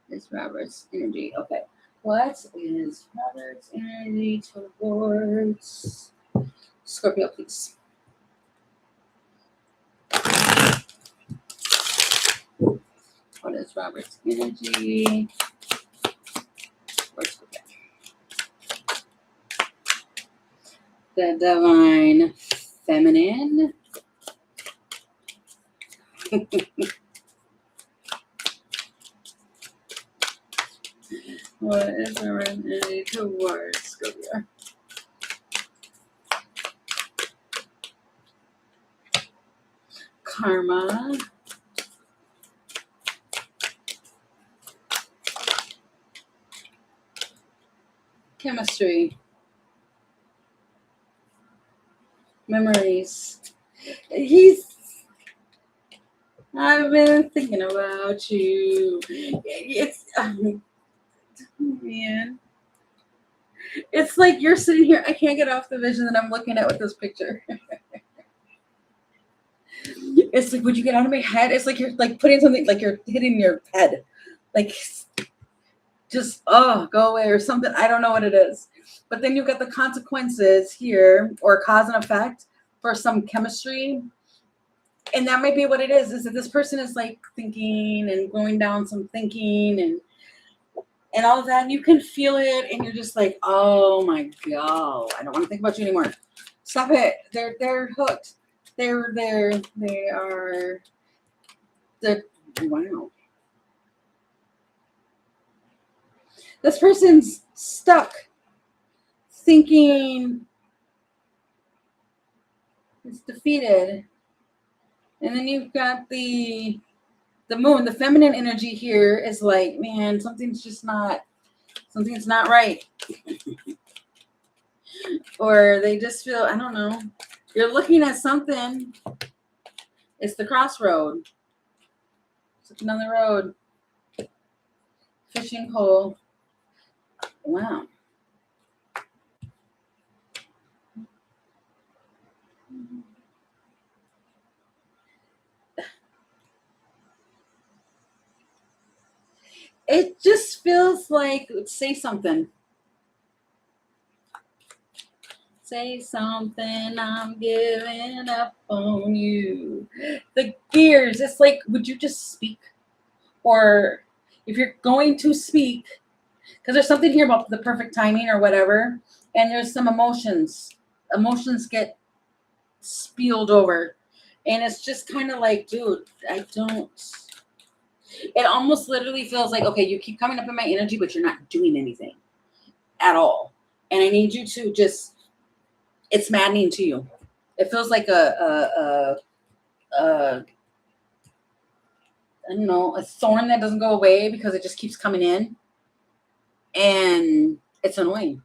is Robert's energy? Okay. What is Robert's energy towards Scorpio, please? What is Robert's energy towards Scorpio? The divine feminine. What is Robert's energy towards Scorpio? Karma. Chemistry. Memories. I've been thinking about you. It's, man. It's like you're sitting here. I can't get off the vision that I'm looking at with this picture. It's like, would you get out of my head? It's like you're like putting something, like you're hitting your head. Like, just, oh, go away or something. I don't know what it is. But then you've got the consequences here, or cause and effect for some chemistry. And that might be what it is that this person is like thinking and going down some thinking and all of that. And you can feel it. And you're just like, oh my God, I don't want to think about you anymore. Stop it. They're hooked. They are, wow. This person's stuck thinking it's defeated. And then you've got the moon. The feminine energy here is like, man, something's not right. Or they just feel, I don't know. You're looking at something. It's the crossroad. It's looking on the road. Fishing pole. Wow. It just feels like, say something. Say something, I'm giving up on you. The gears, it's like, would you just speak? Or if you're going to speak, because there's something here about the perfect timing or whatever, and there's some emotions. Emotions get spilled over. And it's just kind of like, dude, it almost literally feels like, okay, you keep coming up in my energy, but you're not doing anything at all. And I need you to just, it's maddening to you. It feels like I don't know, a thorn that doesn't go away because it just keeps coming in. And it's annoying.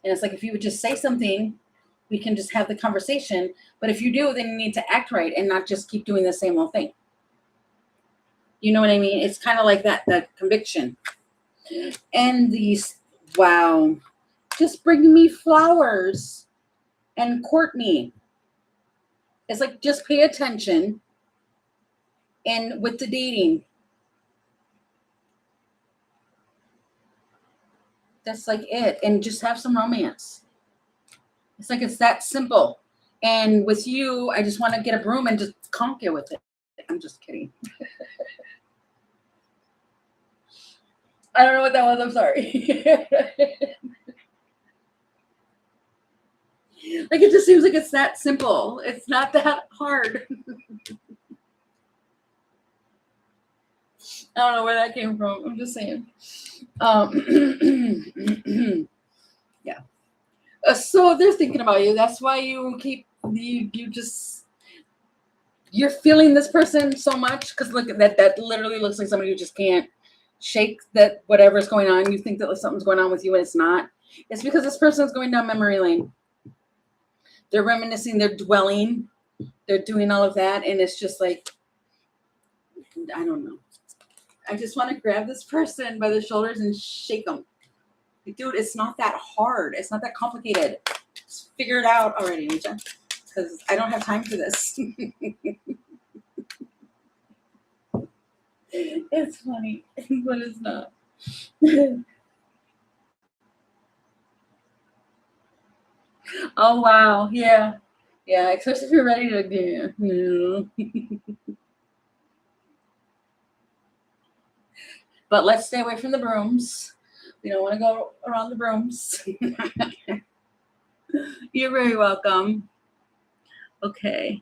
And it's like, if you would just say something, we can just have the conversation. But if you do, then you need to act right and not just keep doing the same old thing. You know what I mean? It's kind of like that conviction. And these, wow, just bring me flowers and court me. It's like, just pay attention. And with the dating, that's like it. And just have some romance. It's like, it's that simple. And with you, I just want to get a broom and just conk you with it. I'm just kidding. I don't know what that was. I'm sorry. Like, it just seems like it's that simple. It's not that hard. I don't know where that came from. I'm just saying. Yeah. So they're thinking about you. That's why you keep you're feeling this person so much, because look at that. That literally looks like somebody who just can't shake that whatever's going on. You think that like something's going on with you and it's not. It's because this person is going down memory lane. They're reminiscing, they're dwelling, they're doing all of that, and it's just like, I don't know. I just want to grab this person by the shoulders and shake them. Like, dude, it's not that hard. It's not that complicated. Just figure it out already, Nisha. Because I don't have time for this. It's funny, but it's not. Oh, wow. Yeah. Yeah, especially if you're ready to, But let's stay away from the brooms. We don't want to go around the brooms. You're very welcome. Okay.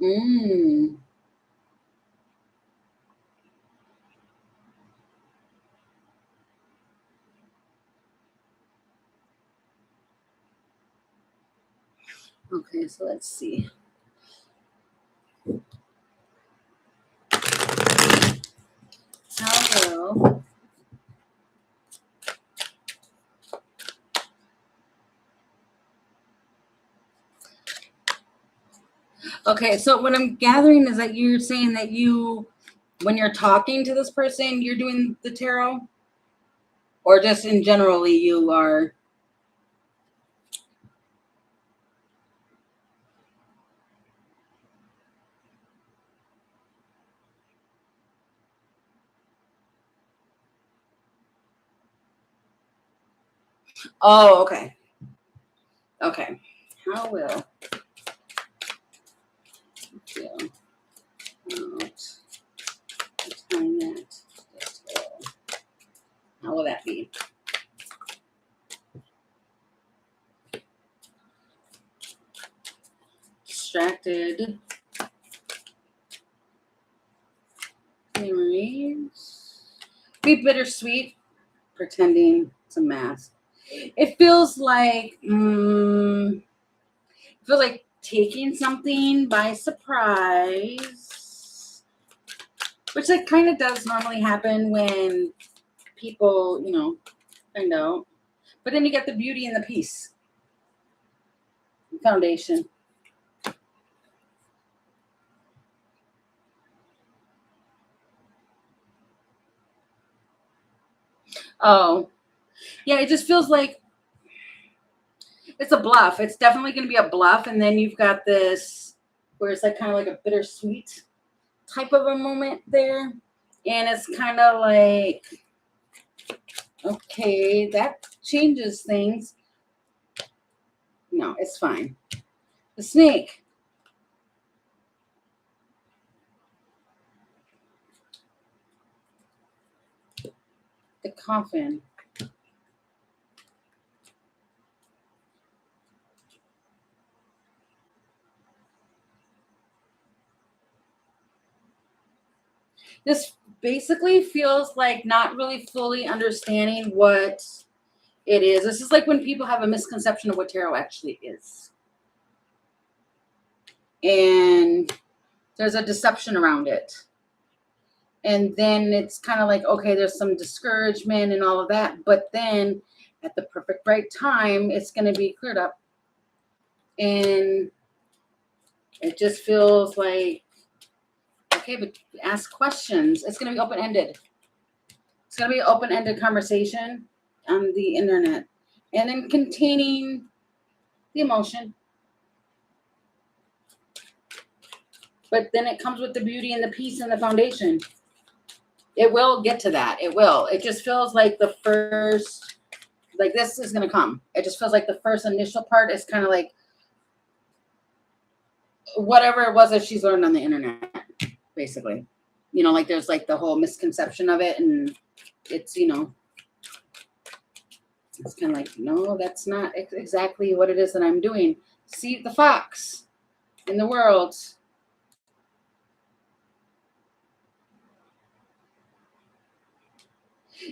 Mm. Okay, so let's see. How will Okay, so what I'm gathering is that you're saying that when you're talking to this person, you're doing the tarot, or just in generally you are. Oh, okay. Okay. How will you feel about the time that this will? How will that be? Distracted memories. Be bittersweet, pretending to mask. It feels like taking something by surprise, which like kind of does normally happen when people, find out. But then you get the beauty and the peace foundation. Oh, yeah, it just feels like it's a bluff. It's definitely going to be a bluff. And then you've got this where it's like kind of like a bittersweet type of a moment there. And it's kind of like, okay, that changes things. No, it's fine. The snake. The coffin. This basically feels like not really fully understanding what it is. This is like when people have a misconception of what tarot actually is. And there's a deception around it. And then it's kind of like, okay, there's some discouragement and all of that. But then at the perfect right time, it's going to be cleared up. And it just feels like, okay, but ask questions. It's going to be open-ended. It's going to be an open-ended conversation on the internet. And then containing the emotion. But then it comes with the beauty and the peace and the foundation. It will get to that. It will. It just feels like the first Like this is gonna come. It just feels like the first initial part is kind of like whatever it was that she's learned on the internet, basically. Like there's like the whole misconception of it, and it's it's kind of like, no, that's not exactly what it is that I'm doing. See the fox in the world.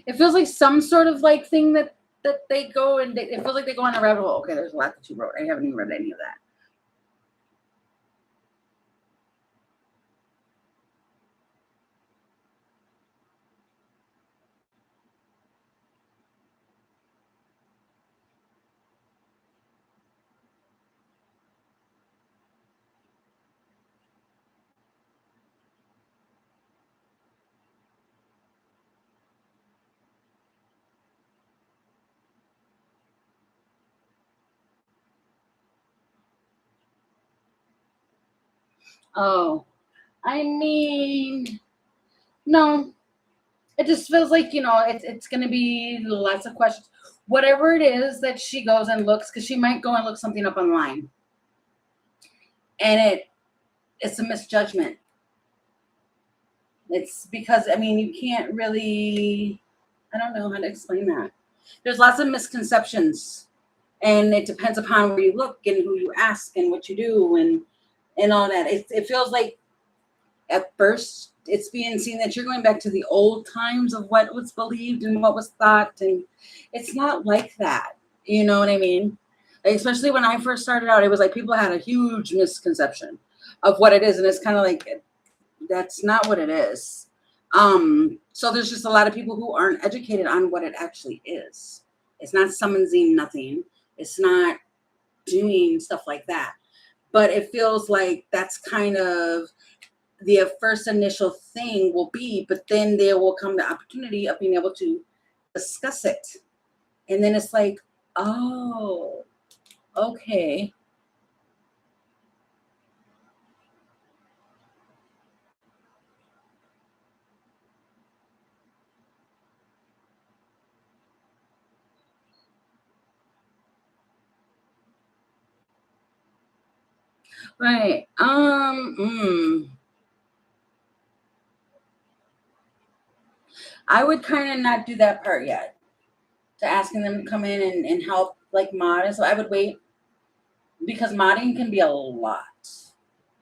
It feels like some sort of like thing that they go and it feels like they go on a rabbit hole. Okay, there's a lot that you wrote. I haven't even read any of that. Oh, I mean, no. It just feels like, it's going to be lots of questions. Whatever it is that she goes and looks, because she might go and look something up online. And it's a misjudgment. It's because, I mean, you can't really, I don't know how to explain that. There's lots of misconceptions. And it depends upon where you look and who you ask and what you do and all that. It feels like at first it's being seen that you're going back to the old times of what was believed and what was thought, and it's not like that. You know what I mean? Like, especially when I first started out, it was like people had a huge misconception of what it is, and it's kind of like that's not what it is. So there's just a lot of people who aren't educated on what it actually is. It's not summoning nothing. It's not doing stuff like that. But it feels like that's kind of the first initial thing will be, but then there will come the opportunity of being able to discuss it. And then it's like, oh, okay. Right. I would kind of not do that part yet. To asking them to come in and help like mod. And so I would wait because modding can be a lot.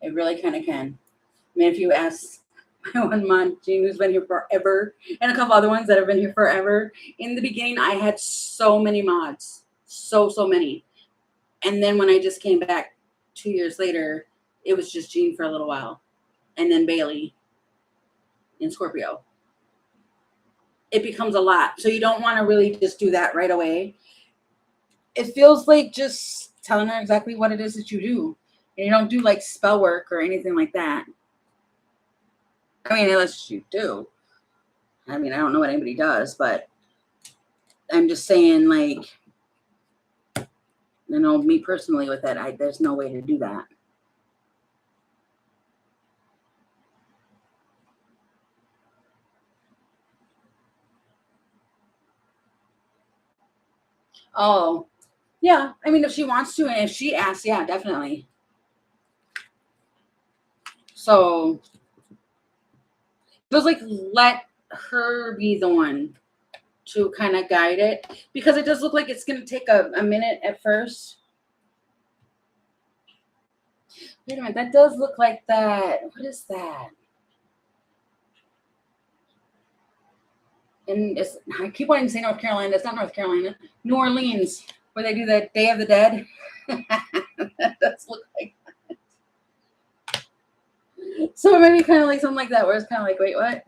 It really kind of can. I mean, if you ask my one mod, Jean, who's been here forever, and a couple other ones that have been here forever, in the beginning, I had so many mods. So many. And then when I just came back 2 years later, it was just Jean for a little while. And then Bailey in Scorpio. It becomes a lot. So you don't want to really just do that right away. It feels like just telling her exactly what it is that you do. And you don't do like spell work or anything like that. I mean, unless you do. I mean, I don't know what anybody does, but I'm just saying, like, me personally with that, there's no way to do that. Oh, yeah. I mean, if she wants to, and if she asks, yeah, definitely. So it was like, let her be the one to kind of guide it, because it does look like it's going to take a minute at first. Wait a minute, that does look like that. What is that? And I keep wanting to say North Carolina. It's not North Carolina. New Orleans, where they do the Day of the Dead. That does look like that. So it might be kind of like something like that, where it's kind of like, wait, what?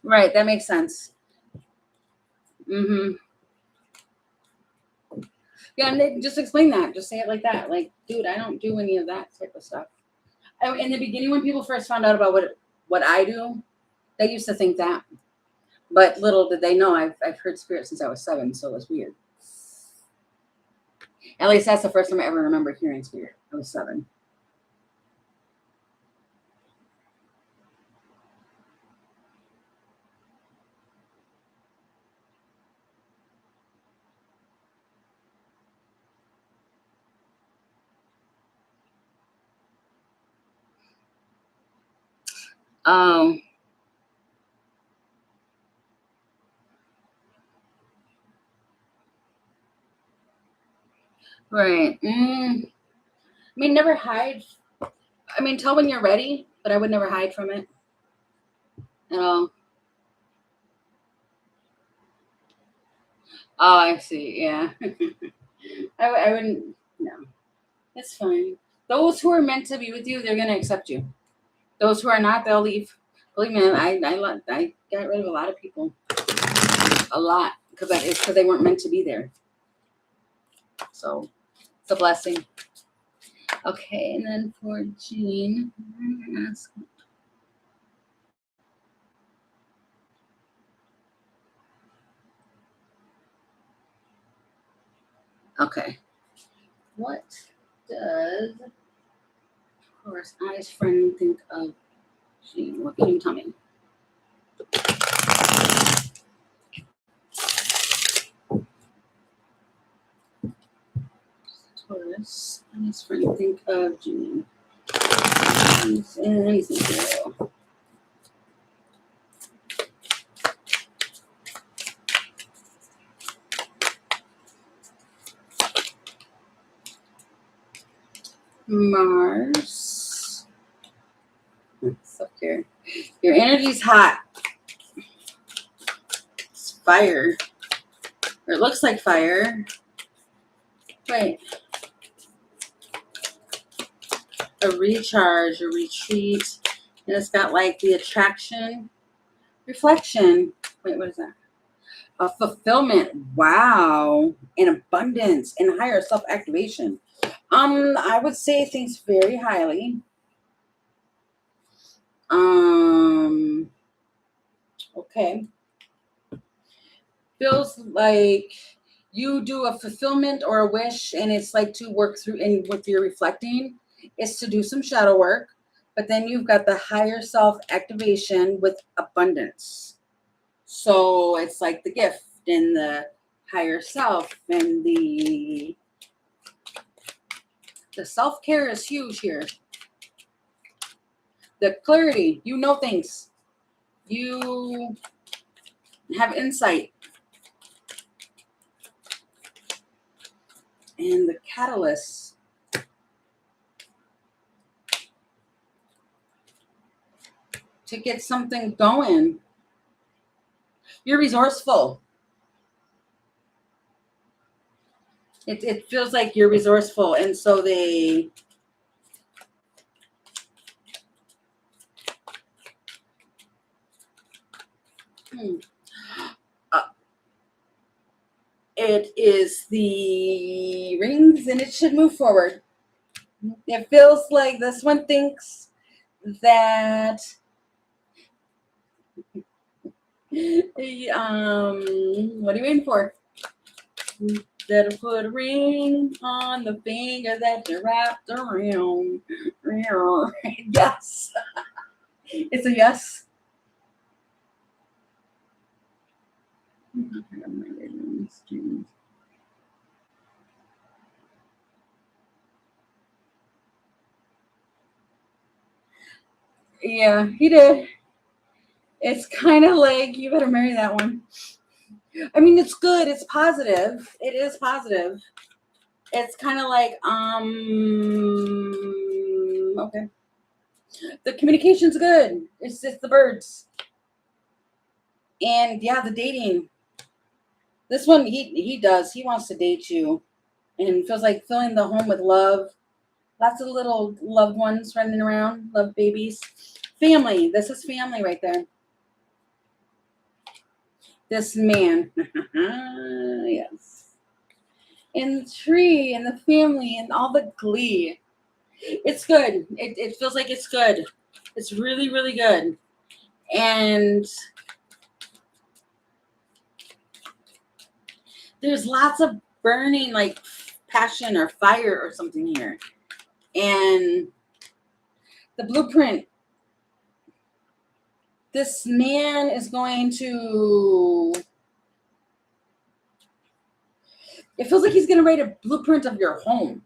Right, that makes sense. Mm-hmm. Yeah, and they just explain that. Just say it like that. Like, dude, I don't do any of that type of stuff. In the beginning, when people first found out about what I do, they used to think that. But little did they know, I've heard spirit since I was 7, so it was weird. At least that's the first time I ever remember hearing spirit. I was 7. Um, right. I mean, never hide. I mean, tell when you're ready, but I would never hide from it at all. Oh, I see. Yeah. I wouldn't. No, it's fine. Those who are meant to be with you, they're gonna accept you. Those who are not, they'll leave. Believe me, I got rid of a lot of people, a lot, because it's because they weren't meant to be there. So it's a blessing. Okay, and then for Jean, I'm gonna ask. Okay, what does Taurus eyes friend think of Jean? What can you tell me? Taurus eyes friend think of Jean. Anything zero. Mars. So here. Your energy's hot. It's fire. Or it looks like fire. Wait. A recharge, a retreat. And it's got like the attraction, reflection. Wait, what is that? A fulfillment. Wow. And abundance and higher self-activation. I would say things very highly. Okay. Feels like you do a fulfillment or a wish, and it's like to work through, and what you're reflecting is to do some shadow work, but then you've got the higher self activation with abundance. So it's like the gift and the higher self, and the self-care is huge here. The clarity, you know things. You have insight. And the catalyst. To get something going. You're resourceful. It feels like you're resourceful, and so they it is the rings, and it should move forward. It feels like this one thinks that what are you waiting for? Better put a ring on the finger that you wrapped around. Yes. It's a yes. Yeah, he did. It's kind of like you better marry that one. I mean, it's good. It's positive. It is positive. It's kind of like, okay. The communication's good. It's just the birds. And yeah, the dating. This one, he does. He wants to date you, and feels like filling the home with love. Lots of little loved ones running around, love babies. Family. This is family right there. This man. Yes. And the tree and the family and all the glee. It's good. It feels like it's good. It's really, really good. And there's lots of burning, like passion or fire or something here. And the blueprint, this man is going to, it feels like he's going to write a blueprint of your home.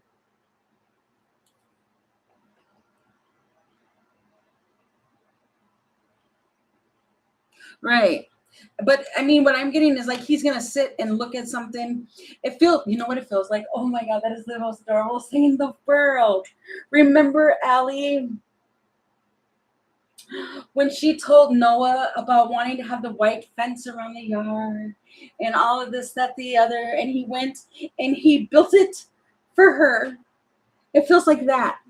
Right. But I mean, what I'm getting is like he's going to sit and look at something. It feels, you know what it feels like? Oh my God, that is the most adorable thing in the world. Remember Allie? When she told Noah about wanting to have the white fence around the yard and all of this, that, the other, and he went and he built it for her. It feels like that.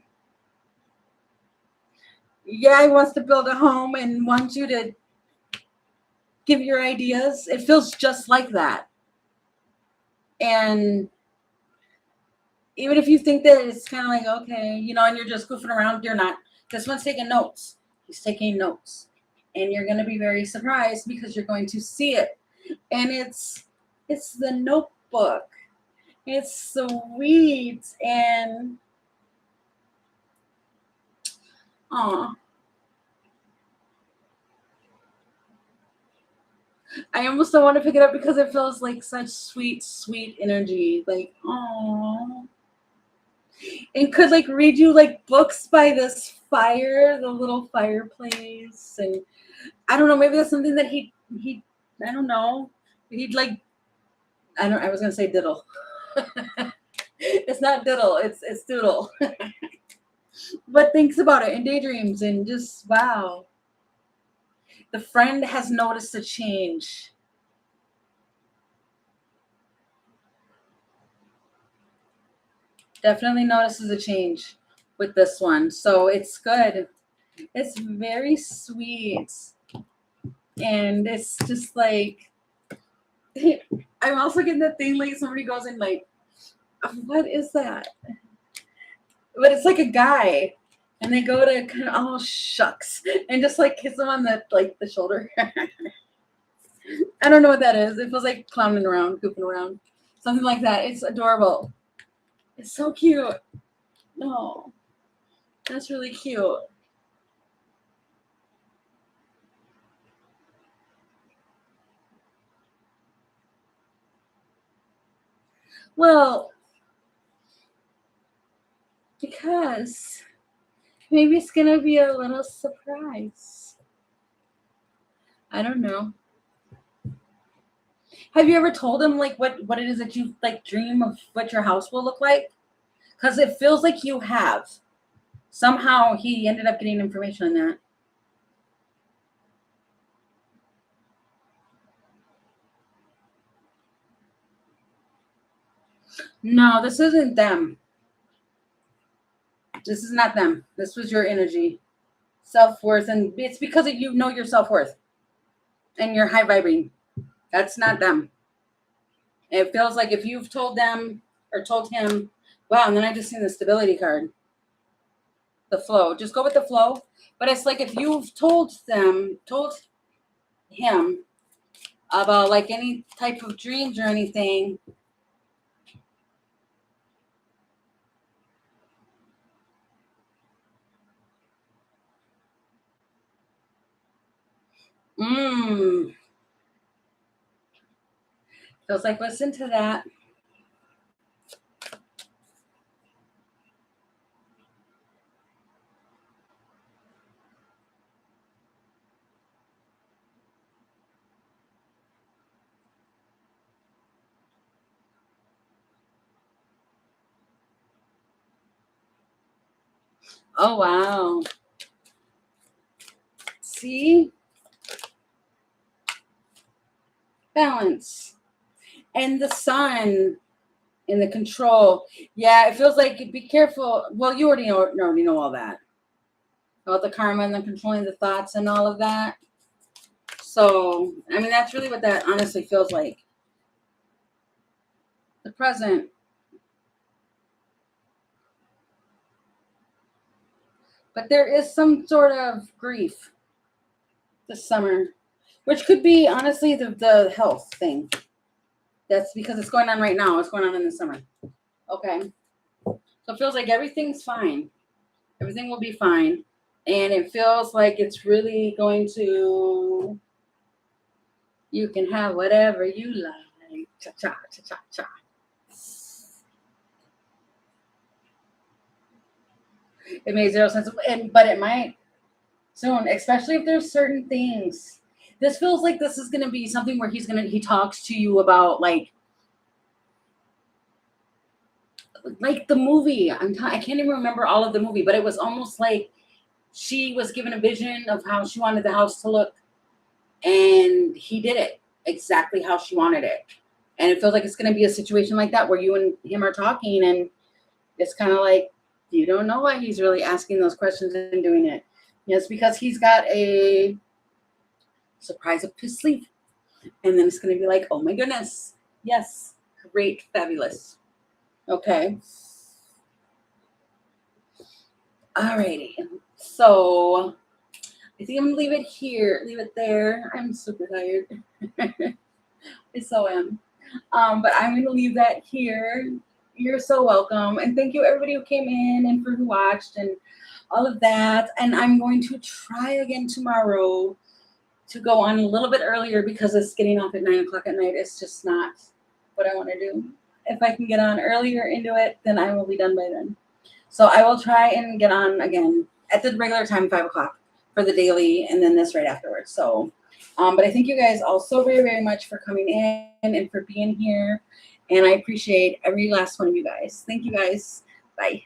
Yeah, he wants to build a home and wants you to give your ideas. It feels just like that. And even if you think that it's kind of like, okay, you know, and you're just goofing around, you're not. This one's taking notes. He's taking notes. And you're going to be very surprised because you're going to see it. And it's the Notebook. It's sweet. And, aw. I almost don't want to pick it up because it feels like such sweet, sweet energy. Like, aw. And could like read you like books by this fire, the little fireplace. And I don't know, maybe that's something that he I don't know. He'd like, I was gonna say diddle. It's not diddle, it's doodle. But thinks about it and daydreams and just wow. The friend has noticed a change. Definitely notices a change with this one. So it's good. It's very sweet. And it's just like, I'm also getting that thing like somebody goes in like, what is that? But it's like a guy. And they go to kind of, oh shucks, and just like kiss him on the shoulder. I don't know what that is. It feels like clowning around, goofing around, something like that. It's adorable. It's so cute. No, that's really cute. Well, because maybe it's gonna be a little surprise. I don't know. Have you ever told him like what it is that you like dream of what your house will look like? Because it feels like you have. Somehow he ended up getting information on that. No, this isn't them. This is not them. This was your energy, self-worth, and it's because you know your self-worth and you're high vibrating. That's not them. It feels like if you've told them or told him, wow, and then I just seen the stability card. The flow. Just go with the flow. But it's like if you've told him about like any type of dreams or anything. Mmm. Feels like listen to that. Oh wow. See? Balance. And the sun and the control. Yeah, it feels like be careful. Well, you already know all that. About the karma and the controlling the thoughts and all of that. So, I mean, that's really what that honestly feels like. The present. But there is some sort of grief this summer, which could be honestly the health thing. That's because it's going on right now. It's going on in the summer. Okay. So it feels like everything's fine. Everything will be fine. And it feels like it's really going to, you can have whatever you like. Cha cha cha cha cha. It makes zero sense. But it might soon, especially if there's certain things. This feels like this is gonna be something where he talks to you about like the movie. I can't even remember all of the movie, but it was almost like she was given a vision of how she wanted the house to look, and he did it exactly how she wanted it. And it feels like it's going to be a situation like that where you and him are talking, and it's kind of like you don't know why he's really asking those questions and doing it. Yes, because he's got a surprise up his sleeve, and then it's going to be like, oh my goodness, yes, great, fabulous. Okay. Alrighty. So I think I'm gonna leave it here, leave it there. I'm super tired. I so am. But I'm gonna leave that here. You're so welcome. And thank you everybody who came in and for who watched and all of that. And I'm going to try again tomorrow to go on a little bit earlier because it's getting off at 9 o'clock at night. It's just not what I want to do. If I can get on earlier into it, then I will be done by then. So I will try and get on again at the regular time, 5 o'clock for the daily, and then this right afterwards. So, but I thank you guys all so very, very much for coming in and for being here. And I appreciate every last one of you guys. Thank you guys. Bye.